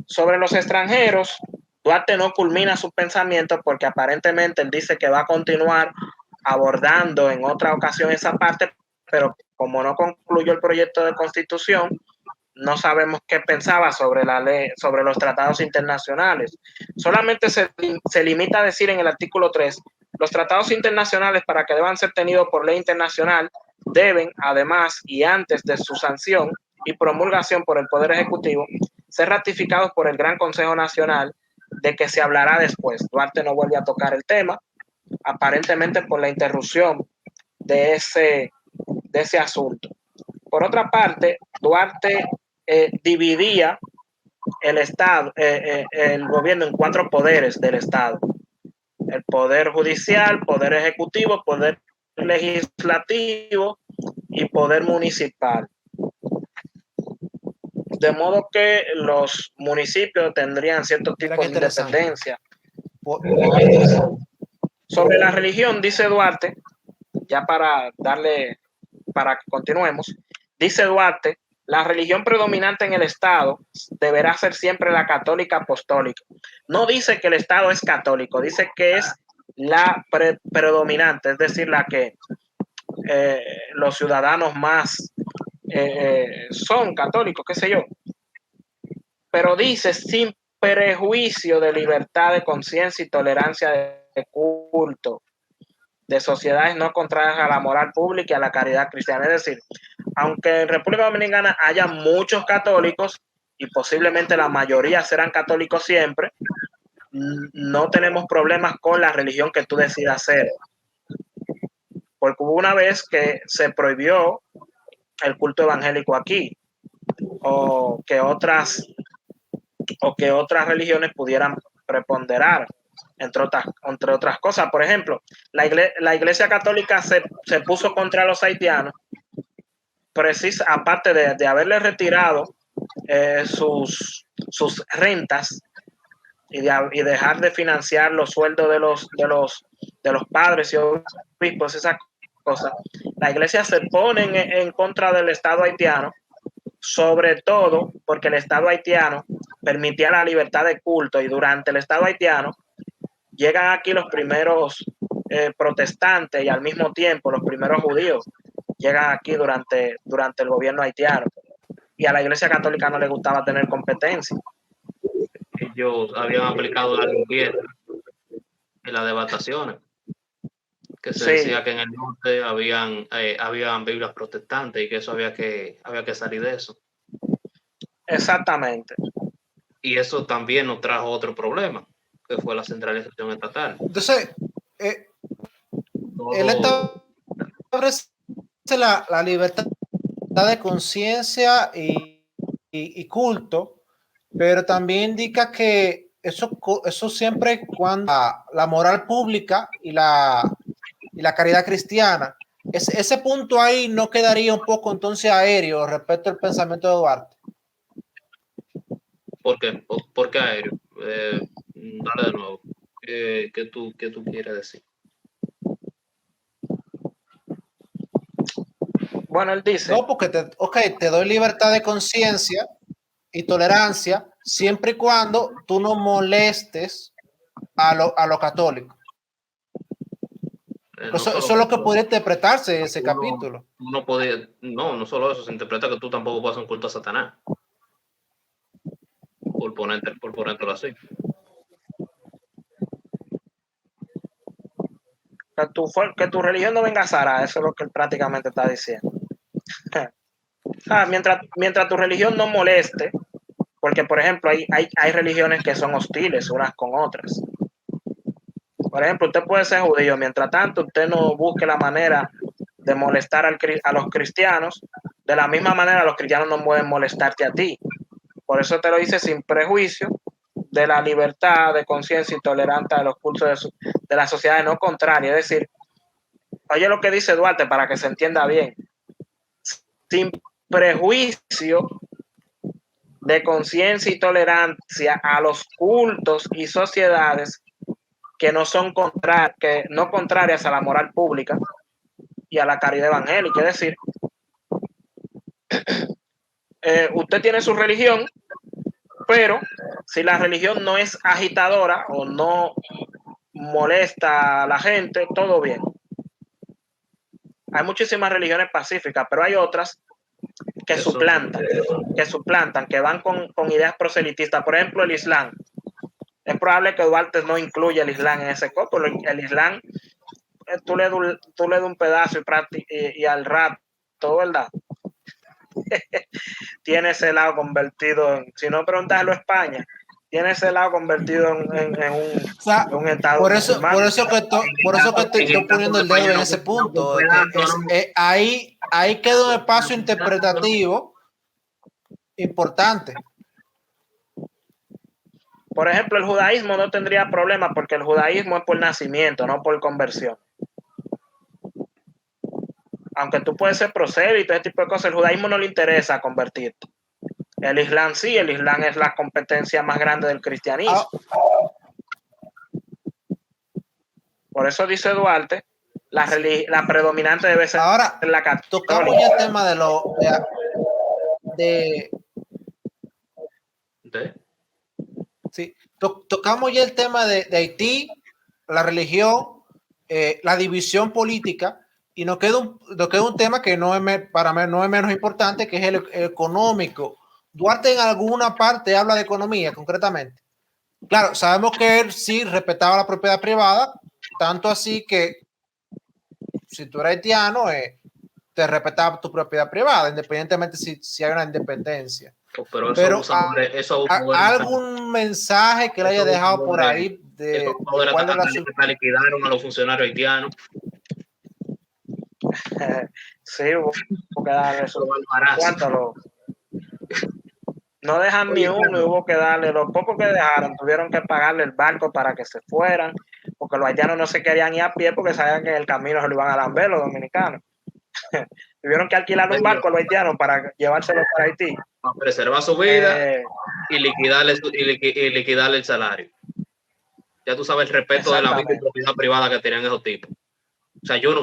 Sobre los extranjeros, Duarte no culmina su pensamiento porque aparentemente él dice que va a continuar abordando en otra ocasión esa parte, pero como no concluyó el proyecto de constitución, no sabemos qué pensaba sobre la ley, sobre los tratados internacionales. Solamente se limita a decir en el artículo 3, los tratados internacionales para que deban ser tenidos por ley internacional deben, además y antes de su sanción y promulgación por el Poder Ejecutivo, ser ratificados por el Gran Consejo Nacional, de que se hablará después. Duarte no vuelve a tocar el tema, aparentemente por la interrupción de ese asunto. Por otra parte, Duarte dividía el Estado, el gobierno en 4 poderes del Estado: el poder judicial, poder ejecutivo, poder legislativo y poder municipal. De modo que los municipios tendrían cierto tipo de independencia. Sobre la religión, dice Duarte, ya para que continuemos, dice Duarte, la religión predominante en el Estado deberá ser siempre la católica apostólica. No dice que el Estado es católico, dice que es la predominante, es decir, la que los ciudadanos más son católicos, qué sé yo. Pero dice sin prejuicio de libertad de conciencia y tolerancia de culto, de sociedades no contrarias a la moral pública y a la caridad cristiana. Es decir, aunque en República Dominicana haya muchos católicos y posiblemente la mayoría serán católicos siempre, no tenemos problemas con la religión que tú decidas ser. Porque hubo una vez que se prohibió el culto evangélico aquí, o que otras religiones pudieran preponderar, entre otras cosas. Por ejemplo, la Iglesia Católica se puso contra los haitianos, aparte de haberle retirado sus rentas, y dejar de financiar los sueldos de los padres y obispos, esas cosas, la iglesia se pone en contra del Estado haitiano, sobre todo porque el Estado haitiano permitía la libertad de culto, y durante el Estado haitiano llegan aquí los primeros protestantes y al mismo tiempo los primeros judíos llegan aquí durante el gobierno haitiano, y a la iglesia católica no le gustaba tener competencia. Ellos habían aplicado la limpieza y las devastaciones, que se decía que en el norte habían Biblias protestantes y que eso había que salir de eso. Exactamente. Y eso también nos trajo otro problema, que fue la centralización estatal. Entonces, él establece la libertad de conciencia y culto, pero también indica que eso siempre cuando la moral pública y la caridad cristiana, ese punto ahí no quedaría un poco entonces aéreo respecto al pensamiento de Duarte. ¿Por qué? ¿Por qué aéreo? Dale de nuevo. ¿Qué tú quieres decir? Bueno, él dice... No, porque te doy libertad de conciencia y tolerancia siempre y cuando tú no molestes a lo católico. Eso es lo que podría interpretarse en ese capítulo. No solo eso, se interpreta que tú tampoco puedes hacer un culto a Satanás. Por ponértelo así. Que tu religión no venga a Sara, eso es lo que él prácticamente está diciendo. Mientras tu religión no moleste, porque por ejemplo hay religiones que son hostiles unas con otras. Por ejemplo, usted puede ser judío, mientras tanto usted no busque la manera de molestar a los cristianos, de la misma manera los cristianos no pueden molestarte a ti. Por eso te lo dice sin prejuicio de la libertad de conciencia y tolerancia de los cultos de la sociedad no contraria. Es decir, oye lo que dice Duarte para que se entienda bien. Sin prejuicio de conciencia y tolerancia a los cultos y sociedades que no son contrarias a la moral pública y a la caridad evangélica. Es decir, usted tiene su religión, pero si la religión no es agitadora o no molesta a la gente, todo bien. Hay muchísimas religiones pacíficas, pero hay otras que suplantan, que van con ideas proselitistas. Por ejemplo, el Islam. Es probable que Duarte no incluya el Islam en ese copo. El Islam, tú le das un pedazo y al rato, ¿verdad? Tiene ese lado convertido si no preguntarlo a España, tiene ese lado convertido en un estado. Por eso que estoy poniendo el dedo en ese punto. Ahí queda un espacio interpretativo importante. Por ejemplo, el judaísmo no tendría problema porque el judaísmo es por nacimiento, no por conversión. Aunque tú puedes ser prosélito, ese tipo de cosas, el judaísmo no le interesa convertirte. El Islam sí, el Islam es la competencia más grande del cristianismo. Por eso dice Duarte, la predominante debe ser ahora, la católica. Tocamos ya el tema sí, tocamos ya el tema de Haití, la religión, la división política, y nos queda un tema que para mí no es menos importante, que es el económico. Duarte en alguna parte habla de economía, concretamente. Claro, sabemos que él sí respetaba la propiedad privada, tanto así que si tú eres haitiano, te respetaba tu propiedad privada, independientemente si hay una independencia. Pero algún mensaje que le haya dejado por ahí de cuál liquidaron a los funcionarios haitianos. Sí, hubo que darle eso. ¿Cuánto no dejan ni uno y hubo que darle, los pocos que dejaron tuvieron que pagarle el barco para que se fueran, porque los haitianos no se querían ir a pie porque sabían que en el camino se lo iban a lamber los dominicanos. Tuvieron que alquilar un barco a los haitianos para llevárselo para Haití. Para preservar su vida y liquidarle el salario. Ya tú sabes el respeto de la vida y propiedad privada que tenían esos tipos. O sea, yo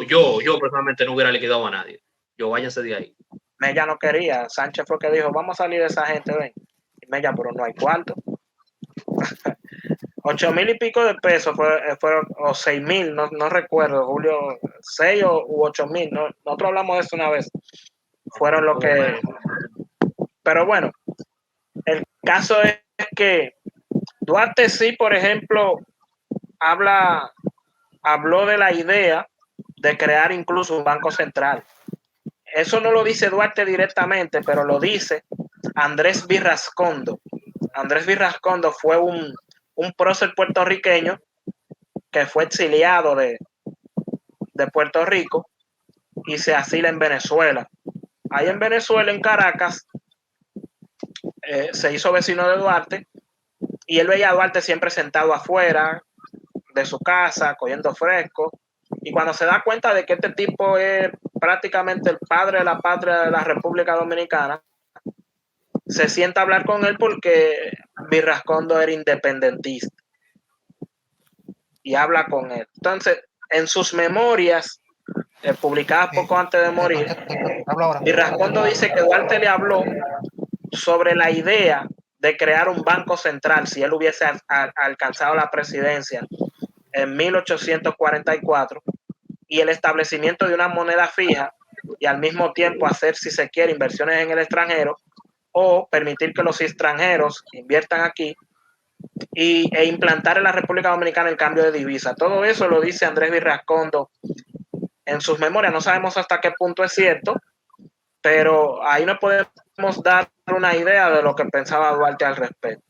personalmente no hubiera liquidado a nadie. Yo váyanse de ahí. Mella no quería. Sánchez fue que dijo, vamos a salir de esa gente, ven. Y Mella, pero no hay cuarto. 8,000 y pico de pesos fueron, o 6,000, no recuerdo, Julio, 6 u 8,000, nosotros hablamos de eso una vez, fueron lo que... Pero bueno, el caso es que Duarte sí, por ejemplo, habló de la idea de crear incluso un banco central. Eso no lo dice Duarte directamente, pero lo dice Andrés Virrascondo. Andrés Virrascondo fue un prócer puertorriqueño que fue exiliado de Puerto Rico y se asila en Venezuela. Ahí en Venezuela, en Caracas, se hizo vecino de Duarte y él veía a Duarte siempre sentado afuera de su casa, cogiendo fresco. Y cuando se da cuenta de que este tipo es prácticamente el padre de la patria de la República Dominicana, se sienta a hablar con él porque Virrascondo era independentista y habla con él. Entonces, en sus memorias, publicadas poco antes de morir, Virrascondo dice que Duarte le habló sobre la idea de crear un banco central si él hubiese alcanzado la presidencia en 1844 y el establecimiento de una moneda fija y al mismo tiempo hacer, si se quiere, inversiones en el extranjero o permitir que los extranjeros inviertan aquí e implantar en la República Dominicana el cambio de divisa. Todo eso lo dice Andrés Virrascondo en sus memorias. No sabemos hasta qué punto es cierto, pero ahí nos podemos dar una idea de lo que pensaba Duarte al respecto.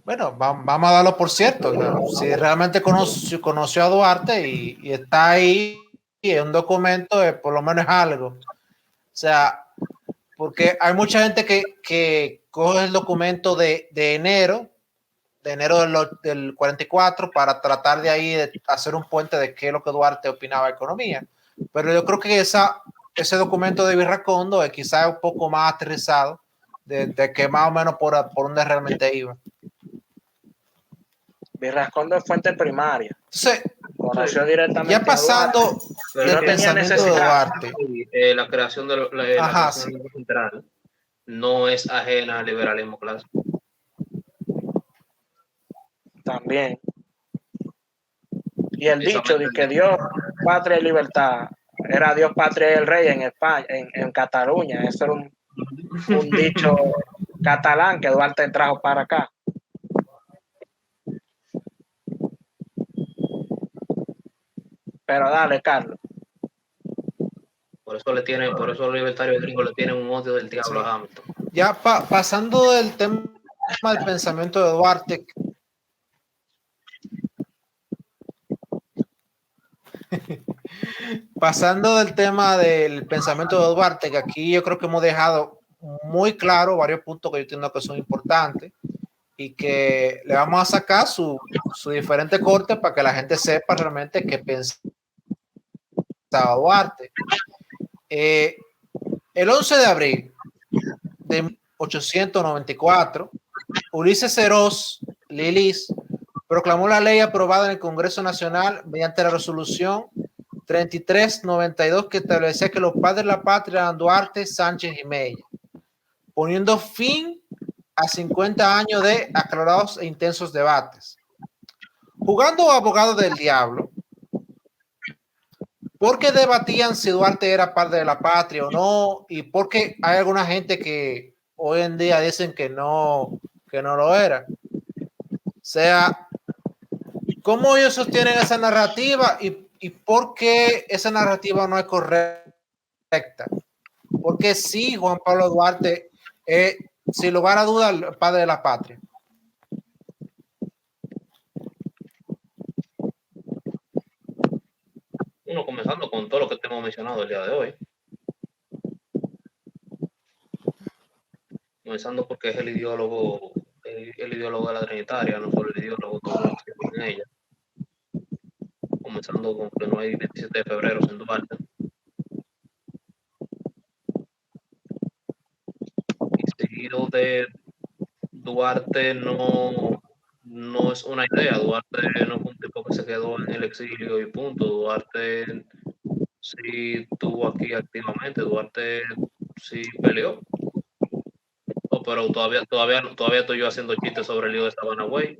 Bueno, vamos a darlo por cierto. ¿No? Si realmente conoció a Duarte y está ahí en un documento, por lo menos es algo. O sea, porque hay mucha gente que coge el documento de enero del 44 para tratar de ahí de hacer un puente de qué es lo que Duarte opinaba de economía. Pero yo creo que ese documento de Virrascondo es quizás un poco más aterrizado de que más o menos por donde realmente iba. Virrascondo es fuente primaria. Entonces, conoció directamente ya pasando del pensamiento de Duarte. La creación de la creación del Banco Central no es ajena al liberalismo clásico. También. Y el dicho de que Dios, patria y libertad, era Dios, patria y el rey en España, en Cataluña. Eso era un dicho catalán que Duarte trajo para acá. Pero dale, Carlos. Por eso los libertarios gringos le tienen un odio del diablo a Hamilton. Ya pasando del tema del pensamiento de Duarte. Pasando del tema del pensamiento de Duarte, que aquí yo creo que hemos dejado muy claro varios puntos que yo entiendo que son importantes y que le vamos a sacar su diferente corte para que la gente sepa realmente qué pensaba Duarte. El 11 de abril de 1894, Ulises Serós Lilis proclamó la ley aprobada en el Congreso Nacional mediante la resolución 3392 que establecía que los padres de la patria eran Duarte, Sánchez y Mella, poniendo fin a 50 años de aclarados e intensos debates. Jugando abogado del diablo, porque debatían si Duarte era padre de la patria o no, y porque hay alguna gente que hoy en día dicen que no lo era. O sea, ¿cómo ellos sostienen esa narrativa y por qué esa narrativa no es correcta? Porque sí, Juan Pablo Duarte es, sin lugar a dudas, el padre de la patria. Uno, comenzando con todo lo que hemos mencionado el día de hoy. Comenzando porque es el ideólogo de la Trinitaria, no solo el ideólogo de todo lo que tiene ella. Comenzando con que no hay 27 de febrero sin Duarte. sentido de Duarte no es una idea. Duarte no fue un tipo que se quedó en el exilio y punto. Duarte sí estuvo aquí activamente. Duarte sí peleó. Oh, pero todavía estoy yo haciendo chistes sobre el lío de Sabana Way.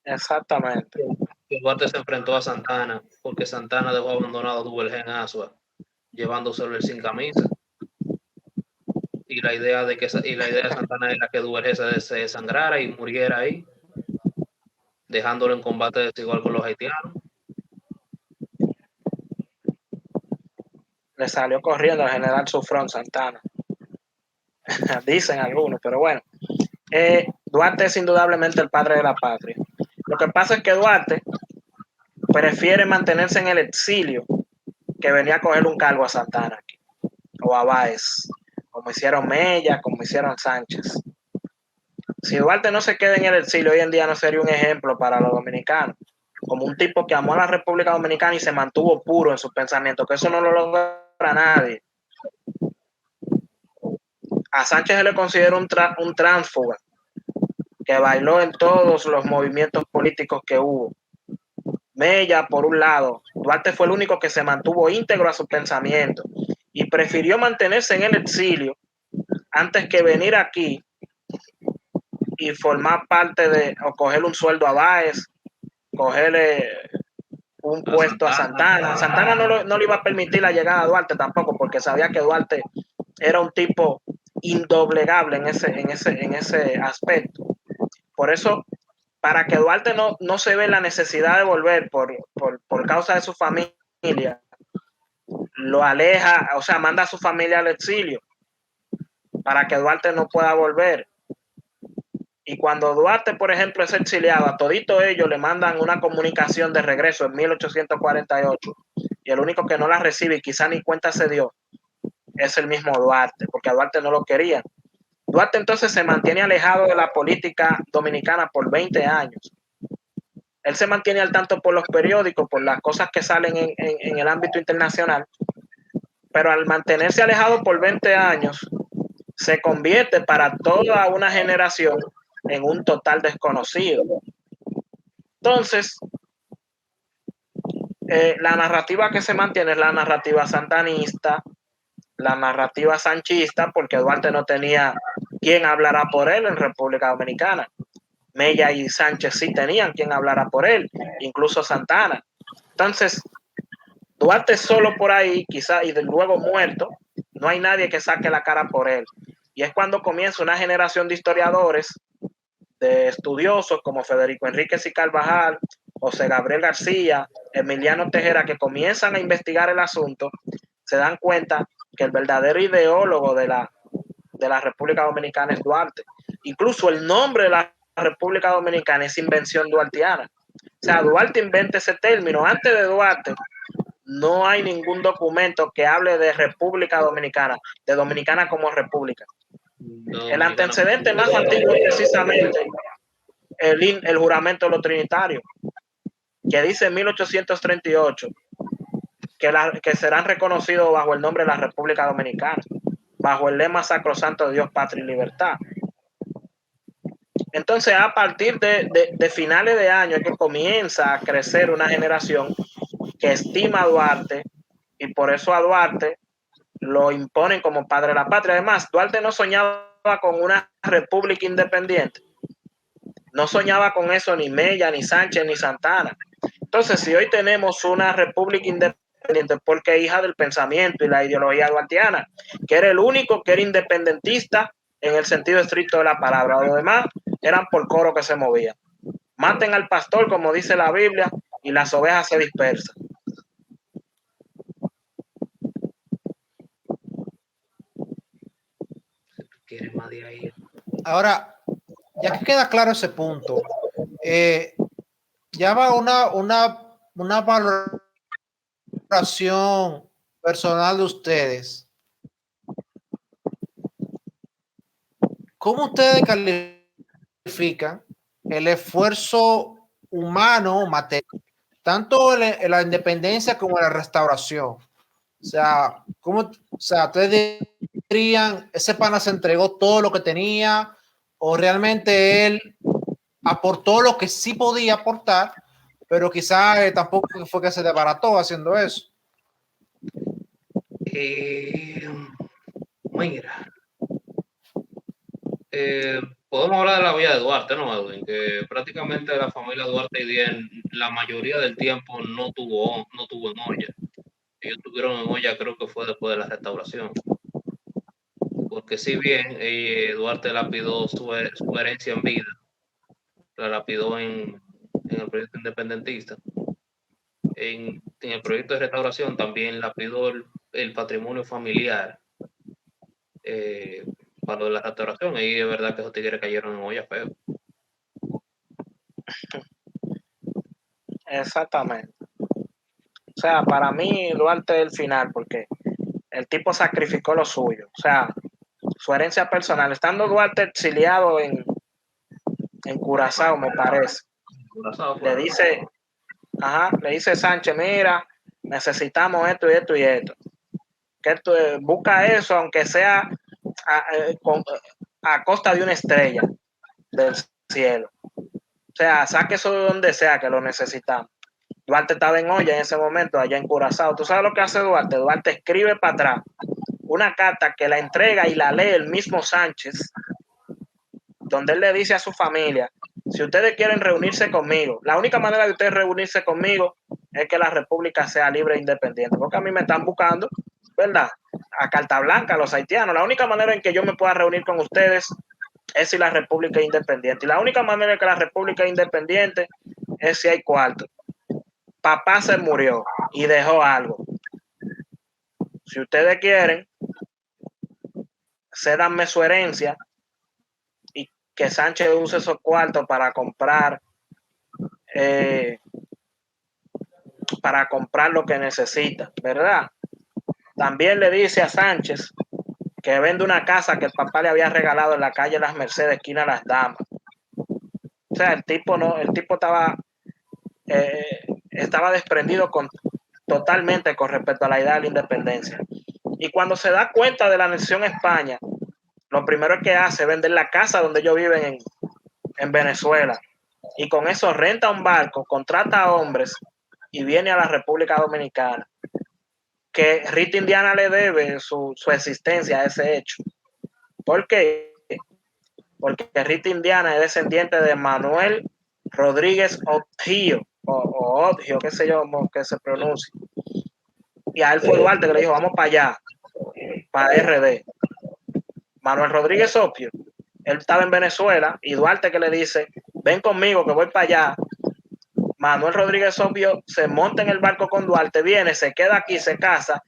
Exactamente. Duarte se enfrentó a Santana porque Santana dejó abandonado a Duvergén Asua, llevándoselo él sin camisa. Y la idea de Santana era que Duvergén se desangrara y muriera ahí, dejándolo en combate desigual con los haitianos. Le salió corriendo al general Sufrón Santana. Dicen algunos, pero bueno. Duarte es indudablemente el padre de la patria. Lo que pasa es que Duarte prefiere mantenerse en el exilio que venía a coger un cargo a Santana aquí, o a Báez, como hicieron Mella, como hicieron Sánchez. Si Duarte no se queda en el exilio, hoy en día no sería un ejemplo para los dominicanos, como un tipo que amó a la República Dominicana y se mantuvo puro en sus pensamientos, que eso no lo logra nadie. A Sánchez se le considera un tránsfuga, que bailó en todos los movimientos políticos que hubo. Mella, por un lado, Duarte fue el único que se mantuvo íntegro a su pensamiento y prefirió mantenerse en el exilio antes que venir aquí y formar parte de, o coger un sueldo a Báez, cogerle un puesto a Santana. Santana no le iba a permitir la llegada a Duarte tampoco, porque sabía que Duarte era un tipo indoblegable en ese aspecto. Por eso, para que Duarte no se ve la necesidad de volver por causa de su familia, lo aleja, o sea, manda a su familia al exilio para que Duarte no pueda volver. Y cuando Duarte, por ejemplo, es exiliado, a todito ellos le mandan una comunicación de regreso en 1848 y el único que no la recibe y quizá ni cuenta se dio es el mismo Duarte, porque a Duarte no lo querían. Duarte entonces se mantiene alejado de la política dominicana por 20 años. Él se mantiene al tanto por los periódicos, por las cosas que salen en el ámbito internacional, pero al mantenerse alejado por 20 años, se convierte para toda una generación en un total desconocido. Entonces, la narrativa que se mantiene es la narrativa santanista, la narrativa sanchista, porque Duarte no tenía quien hablara por él en República Dominicana. Mella y Sánchez sí tenían quien hablara por él, incluso Santana. Entonces, Duarte solo por ahí, quizá, y de luego muerto, no hay nadie que saque la cara por él. Y es cuando comienza una generación de historiadores, de estudiosos como Federico Enríquez y Carvajal, José Gabriel García, Emiliano Tejera, que comienzan a investigar el asunto, se dan cuenta que el verdadero ideólogo de la República Dominicana es Duarte. Incluso el nombre de la República Dominicana es invención duartiana. O sea, Duarte inventa ese término. Antes de Duarte, no hay ningún documento que hable de República Dominicana, de Dominicana como república. El antecedente más antiguo es precisamente el juramento de los trinitarios, que dice en 1838 que serán reconocidos bajo el nombre de la República Dominicana, bajo el lema sacrosanto de Dios, patria y libertad. Entonces, a partir de finales de año es que comienza a crecer una generación que estima a Duarte, y por eso a Duarte lo imponen como padre de la patria. Además, Duarte no soñaba con una república independiente. No soñaba con eso ni Mella, ni Sánchez, ni Santana. Entonces, si hoy tenemos una república independiente, porque hija del pensamiento y la ideología duartiana, que era el único que era independentista en el sentido estricto de la palabra. Los demás eran por coro que se movían. Maten al pastor, como dice la Biblia, y las ovejas se dispersan. Ahora, ya que queda claro ese punto, ya va una valoración personal de ustedes. ¿Cómo ustedes califican el esfuerzo humano, material, tanto en la independencia como en la restauración? O sea, ustedes dirían, ese pana se entregó todo lo que tenía, o realmente él aportó lo que sí podía aportar, pero quizá tampoco fue que se desbarató haciendo eso. Mira, podemos hablar de la vida de Duarte, ¿no, Edwin? Que prácticamente la familia Duarte y Dien, la mayoría del tiempo no tuvo en olla. Ellos tuvieron en olla, creo que fue después de la restauración. Porque si bien Duarte lapidó su herencia en vida, la lapidó en el proyecto independentista, en el proyecto de restauración también lapidó el patrimonio familiar para lo de la restauración. Y es verdad que esos tigres cayeron en olla feo. Exactamente. O sea, para mí Duarte es el final, porque el tipo sacrificó lo suyo. O sea, su herencia personal. Estando Duarte exiliado en Curazao, me parece. Le dice, le dice Sánchez, mira, necesitamos esto y esto y esto. Que tú, busca eso, aunque sea a costa de una estrella del cielo. O sea, saque eso de donde sea que lo necesitamos. Duarte estaba en olla en ese momento, allá en Curazao. ¿Tú sabes lo que hace Duarte? Duarte escribe para atrás una carta que la entrega y la lee el mismo Sánchez, donde él le dice a su familia, si ustedes quieren reunirse conmigo, la única manera de ustedes reunirse conmigo es que la república sea libre e independiente, porque a mí me están buscando, ¿verdad? A carta blanca, a los haitianos. La única manera en que yo me pueda reunir con ustedes es si la república es independiente. Y la única manera en que la república es independiente es si hay cuarto. Papá se murió y dejó algo. Si ustedes quieren, cédanme su herencia y que Sánchez use esos cuartos para comprar lo que necesita, ¿verdad? También le dice a Sánchez que vende una casa que el papá le había regalado en la calle Las Mercedes, esquina Las Damas. O sea, el tipo estaba desprendido totalmente con respecto a la idea de la independencia. Y cuando se da cuenta de la anexión a España, lo primero que hace es vender la casa donde ellos viven en Venezuela. Y con eso renta un barco, contrata a hombres y viene a la República Dominicana. Que Rita Indiana le debe su existencia a ese hecho. ¿Por qué? Porque Rita Indiana es descendiente de Manuel Rodríguez Odgio, o Odgio, qué sé yo, cómo que se pronuncia. Y a él fue Duarte que le dijo, vamos para allá, para RD. Manuel Rodríguez Opio, él estaba en Venezuela, y Duarte que le dice, ven conmigo que voy para allá. Manuel Rodríguez Opio se monta en el barco con Duarte, viene, se queda aquí, se casa,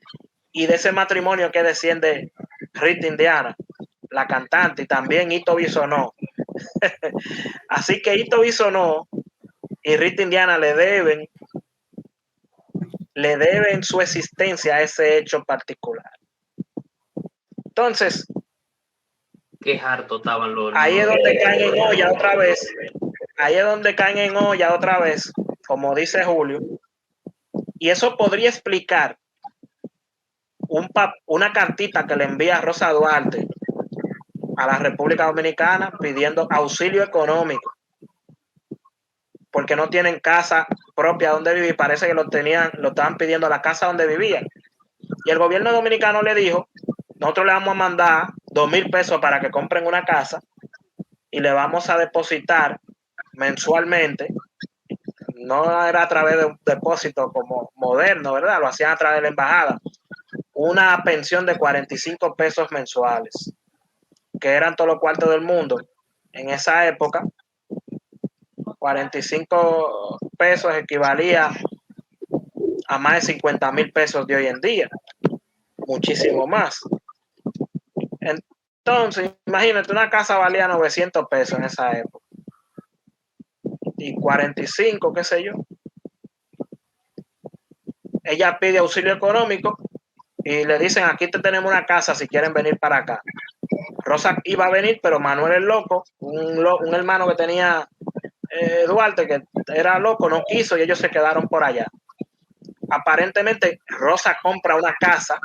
y de ese matrimonio que desciende Rita Indiana, la cantante, y también Ito Bisonó. Así que Ito Bisonó y Rita Indiana le deben su existencia a ese hecho particular. Entonces, qué harto estaban los ahí es donde caen en olla otra vez. Ahí es donde caen en olla otra vez, como dice Julio. Y eso podría explicar una cartita que le envía Rosa Duarte a la República Dominicana pidiendo auxilio económico, porque no tienen casa propia donde vivir. Parece que lo estaban pidiendo a la casa donde vivían. Y el gobierno dominicano le dijo, nosotros le vamos a mandar 2,000 pesos para que compren una casa y le vamos a depositar mensualmente. No era a través de un depósito como moderno, ¿verdad? Lo hacían a través de la embajada. Una pensión de 45 pesos mensuales, que eran todos los cuartos del mundo. En esa época, 45 pesos equivalía a más de 50,000 pesos de hoy en día. Muchísimo más. Entonces, imagínate, una casa valía 900 pesos en esa época. Y 45, qué sé yo. Ella pide auxilio económico y le dicen, aquí te tenemos una casa si quieren venir para acá. Rosa iba a venir, pero Manuel el loco, un hermano que tenía Duarte, que era loco, no quiso y ellos se quedaron por allá. aparentemente Rosa compra una casa,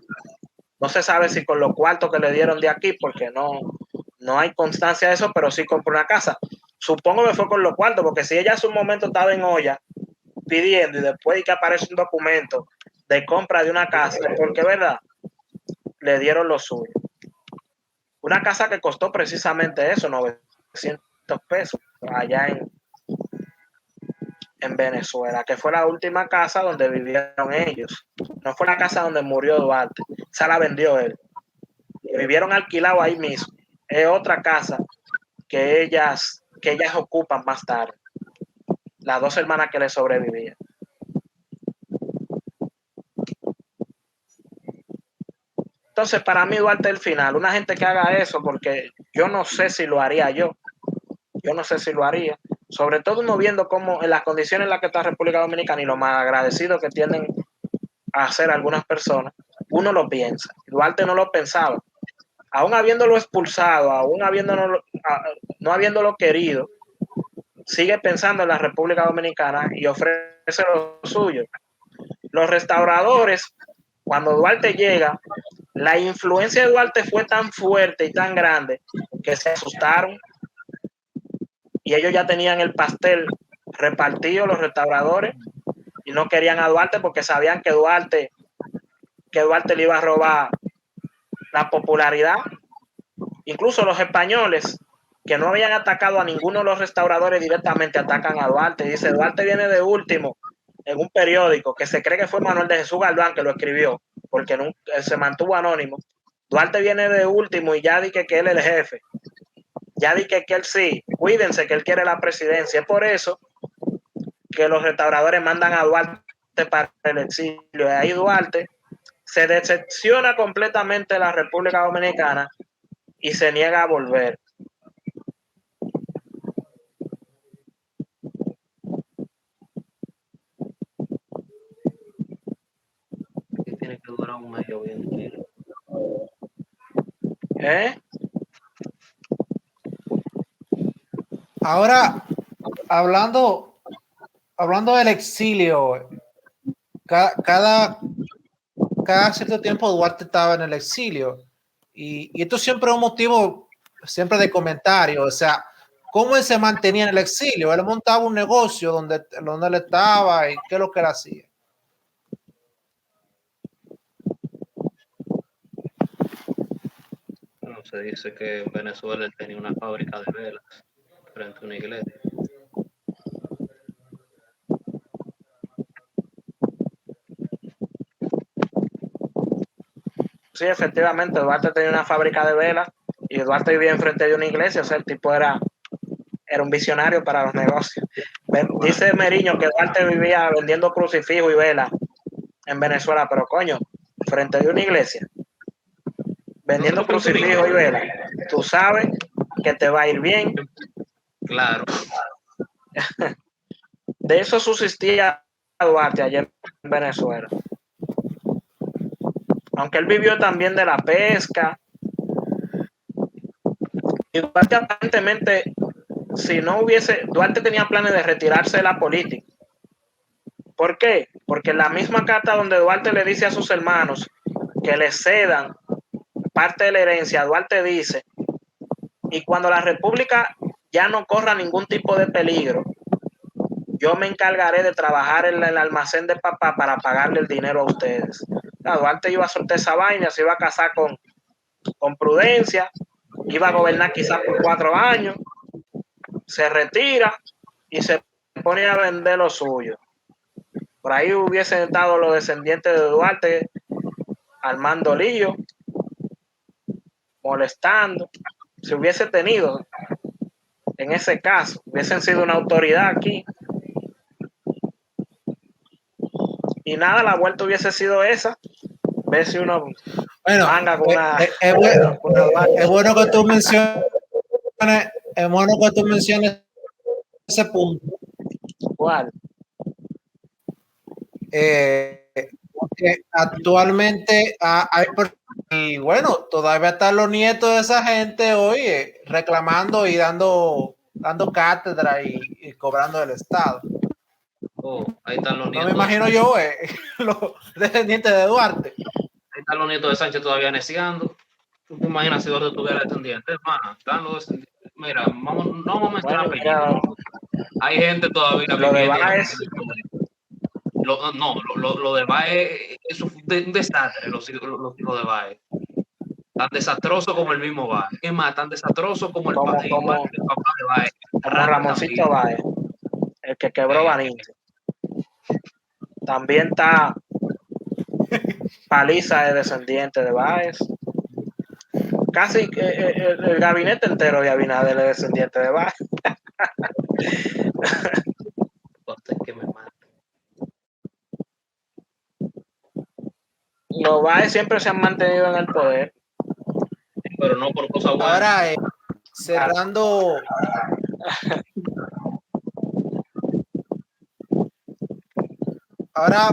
no se sabe si con los cuartos que le dieron de aquí, porque no hay constancia de eso, pero sí compró una casa. Supongo que fue con los cuartos, porque si ella hace un momento estaba en olla pidiendo y después de que aparece un documento de compra de una casa, porque verdad, le dieron lo suyo. Una casa que costó precisamente eso, 900 pesos, allá en Venezuela, que fue la última casa donde vivieron ellos. No fue la casa donde murió Duarte, esa la vendió él. Y vivieron alquilados ahí mismo. Es otra casa que ellas ocupan más tarde. Las dos hermanas que le sobrevivían. Entonces, para mí Duarte es el final. Una gente que haga eso, porque yo no sé si lo haría yo. Yo no sé si lo haría. Sobre todo uno viendo cómo en las condiciones en las que está República Dominicana y lo más agradecido que tienden a hacer algunas personas, uno lo piensa. Duarte no lo pensaba. Aún habiéndolo expulsado, aún no habiéndolo querido, sigue pensando en la República Dominicana y ofrece lo suyo. Los restauradores, cuando Duarte llega, la influencia de Duarte fue tan fuerte y tan grande que se asustaron y ellos ya tenían el pastel repartido, los restauradores, y no querían a Duarte porque sabían que Duarte le iba a robar la popularidad. Incluso los españoles que no habían atacado a ninguno de los restauradores directamente atacan a Duarte. Dice, Duarte viene de último en un periódico que se cree que fue Manuel de Jesús Galván que lo escribió, porque nunca, se mantuvo anónimo. Duarte viene de último y ya di que él es el jefe. Ya di que él sí, cuídense que él quiere la presidencia. Es por eso que los restauradores mandan a Duarte para el exilio. Y ahí Duarte se decepciona completamente de la República Dominicana y se niega a volver. Que tiene que durar un medio bien entero. Ahora, hablando del exilio, cada cierto tiempo Duarte estaba en el exilio y esto siempre es un motivo siempre de comentario, o sea, cómo él se mantenía en el exilio. Él montaba un negocio donde él estaba y qué es lo que él hacía. Bueno, se dice que en Venezuela él tenía una fábrica de velas frente a una iglesia. Sí, efectivamente, Duarte tenía una fábrica de velas y Duarte vivía enfrente de una iglesia, o sea, el tipo era un visionario para los negocios. Dice Meriño que Duarte vivía vendiendo crucifijos y velas en Venezuela, pero coño, frente de una iglesia, vendiendo crucifijos y velas, tú sabes que te va a ir bien. Claro. De eso subsistía Duarte allá en Venezuela. Aunque él vivió también de la pesca. Y Duarte aparentemente, Duarte tenía planes de retirarse de la política. ¿Por qué? Porque en la misma carta donde Duarte le dice a sus hermanos que le cedan parte de la herencia, Duarte dice, y cuando la república ya no corra ningún tipo de peligro, yo me encargaré de trabajar en el almacén de papá para pagarle el dinero a ustedes. Duarte iba a soltar esa vaina, se iba a casar con Prudencia, iba a gobernar quizás por 4 años, se retira y se pone a vender lo suyo. Por ahí hubiesen estado los descendientes de Duarte armando lío, molestando. Si hubiese tenido, en ese caso, hubiesen sido una autoridad aquí. Y nada, la vuelta hubiese sido esa. Ver si uno manga con una... Es bueno que tú menciones ese punto. ¿Cuál? Porque actualmente hay, y bueno, todavía están los nietos de esa gente hoy reclamando y dando cátedra y cobrando del Estado. Oh, ahí están los No nietos. me imagino yo, los descendientes de Duarte. Ahí están los nietos de Sánchez todavía neciando. ¿Tú te imaginas si Duarte tuviera descendientes? Hermano, están los descendientes. Mira, no vamos a mencionar Bueno, apellidos. Hay gente todavía lo de viviendo. Báez, Lo de Baez es un desastre, los hijos de Baez. Tan desastroso como el mismo Baez. Es más, tan desastroso como el papá de Baez. como Ramoncito Báez, el que quebró Baninte. También está Paliza, de descendiente de Báez. Casi el gabinete entero de Abinader es descendiente de Báez. Que me mata. Los Báez siempre se han mantenido en el poder. Pero no por cosas buenas. Ahora, cerrando. Ahora,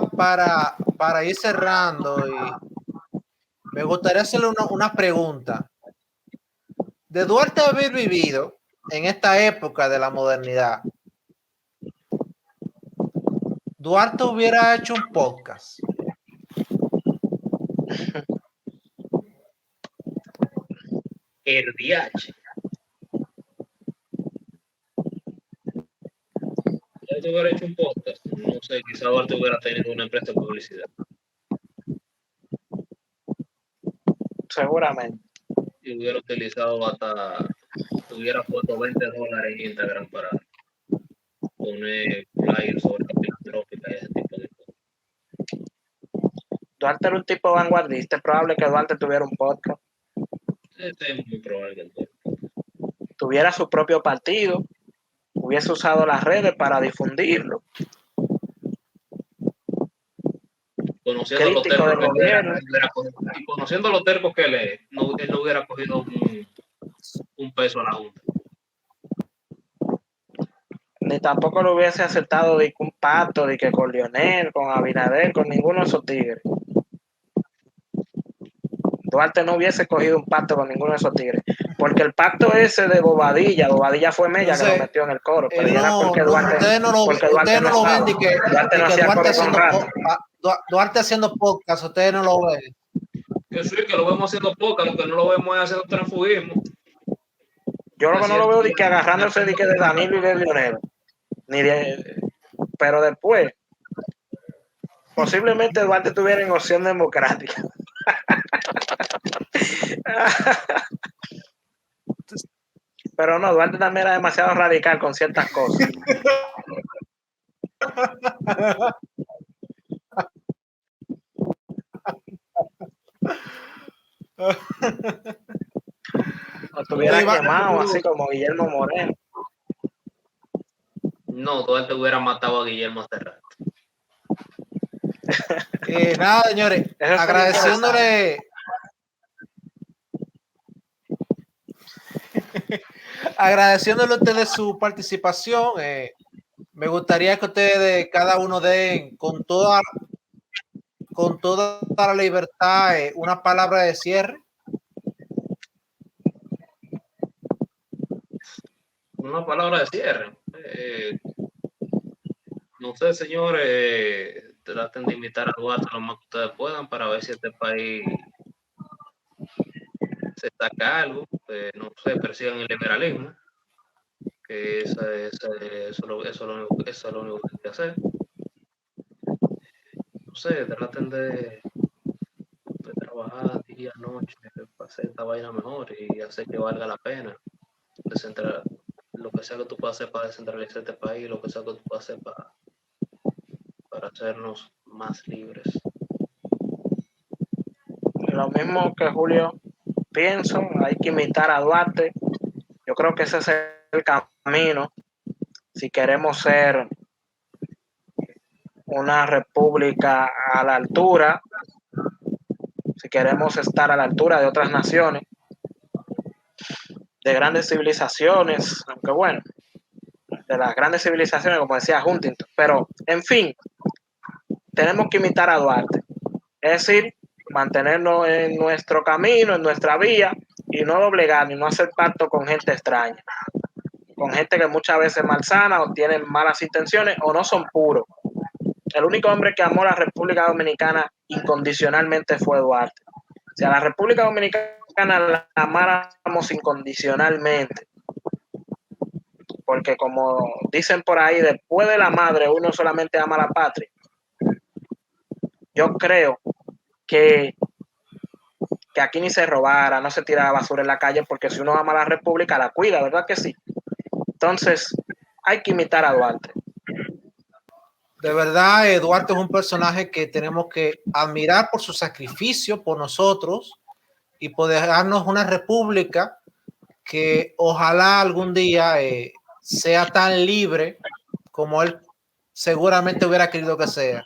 para ir cerrando, y me gustaría hacerle una pregunta. De Duarte haber vivido en esta época de la modernidad, Duarte hubiera hecho un podcast. El DH. Duarte hubiera hecho un podcast. No sé, quizá Duarte hubiera tenido una empresa de publicidad. Seguramente. Y hubiera utilizado hubiera puesto $20 en Instagram para poner flyers sobre la filantrópica y ese tipo de cosas. Duarte era un tipo vanguardista. Es probable que Duarte tuviera un podcast. Es muy probable que tuviera su propio partido, hubiese usado las redes para difundirlo. Conociendo los Crítico del gobierno. conociendo los tercos que él no hubiera cogido un peso a la Junta. Ni tampoco lo hubiese aceptado de un pacto de que con Lionel, con Abinader, con ninguno de esos tigres. Duarte no hubiese cogido un pacto con ninguno de esos tigres, porque el pacto ese de Bobadilla fue Mella. Entonces, que lo metió en el coro, pero ya era porque Duarte, ustedes no lo ven de que Duarte haciendo podcast, ustedes no lo ven. Que sí, que lo vemos haciendo podcast, lo que no lo vemos es haciendo transfugismo. Yo lo que no lo veo de que agarrándose de que de Danilo y de Lionel, pero después posiblemente Duarte estuviera en Opción Democrática. Pero no, Duarte también era demasiado radical con ciertas cosas. O estuviera quemado, así como Guillermo Moreno. No, Duarte hubiera matado a Guillermo hace rato. Nada, señores, agradeciéndole a ustedes su participación. Me gustaría que ustedes, cada uno den con toda la libertad una palabra de cierre. Una palabra de cierre. No sé, señores, traten de invitar a Duarte lo más que ustedes puedan para ver si este país se saca algo. No sé, persigan el liberalismo, que eso es lo único que hay que hacer. No sé, traten de trabajar día, noche, para hacer esta vaina mejor y hacer que valga la pena. Lo que sea que tú puedas hacer para descentralizar este país, lo que sea que tú puedas hacer para hacernos más libres. Lo mismo que Julio, pienso, hay que imitar a Duarte. Yo creo que ese es el camino si queremos ser una república a la altura, si queremos estar a la altura de otras naciones, de grandes civilizaciones, aunque bueno, de las grandes civilizaciones, como decía Huntington, pero en fin, tenemos que imitar a Duarte, es decir, mantenernos en nuestro camino, en nuestra vía, y no doblegar, ni no hacer pacto con gente extraña, con gente que muchas veces es malsana o tienen malas intenciones o no son puros. el único hombre que amó a la República Dominicana incondicionalmente fue Duarte. Si a la República Dominicana la amáramos incondicionalmente, porque como dicen por ahí, después de la madre uno solamente ama a la patria. Yo creo que aquí ni se robara, no se tirara basura en la calle, porque si uno ama a la República, la cuida, ¿verdad que sí? Entonces, hay que imitar a Duarte. De verdad, Duarte es un personaje que tenemos que admirar por su sacrificio por nosotros y por dejarnos una república que ojalá algún día sea tan libre como él seguramente hubiera querido que sea.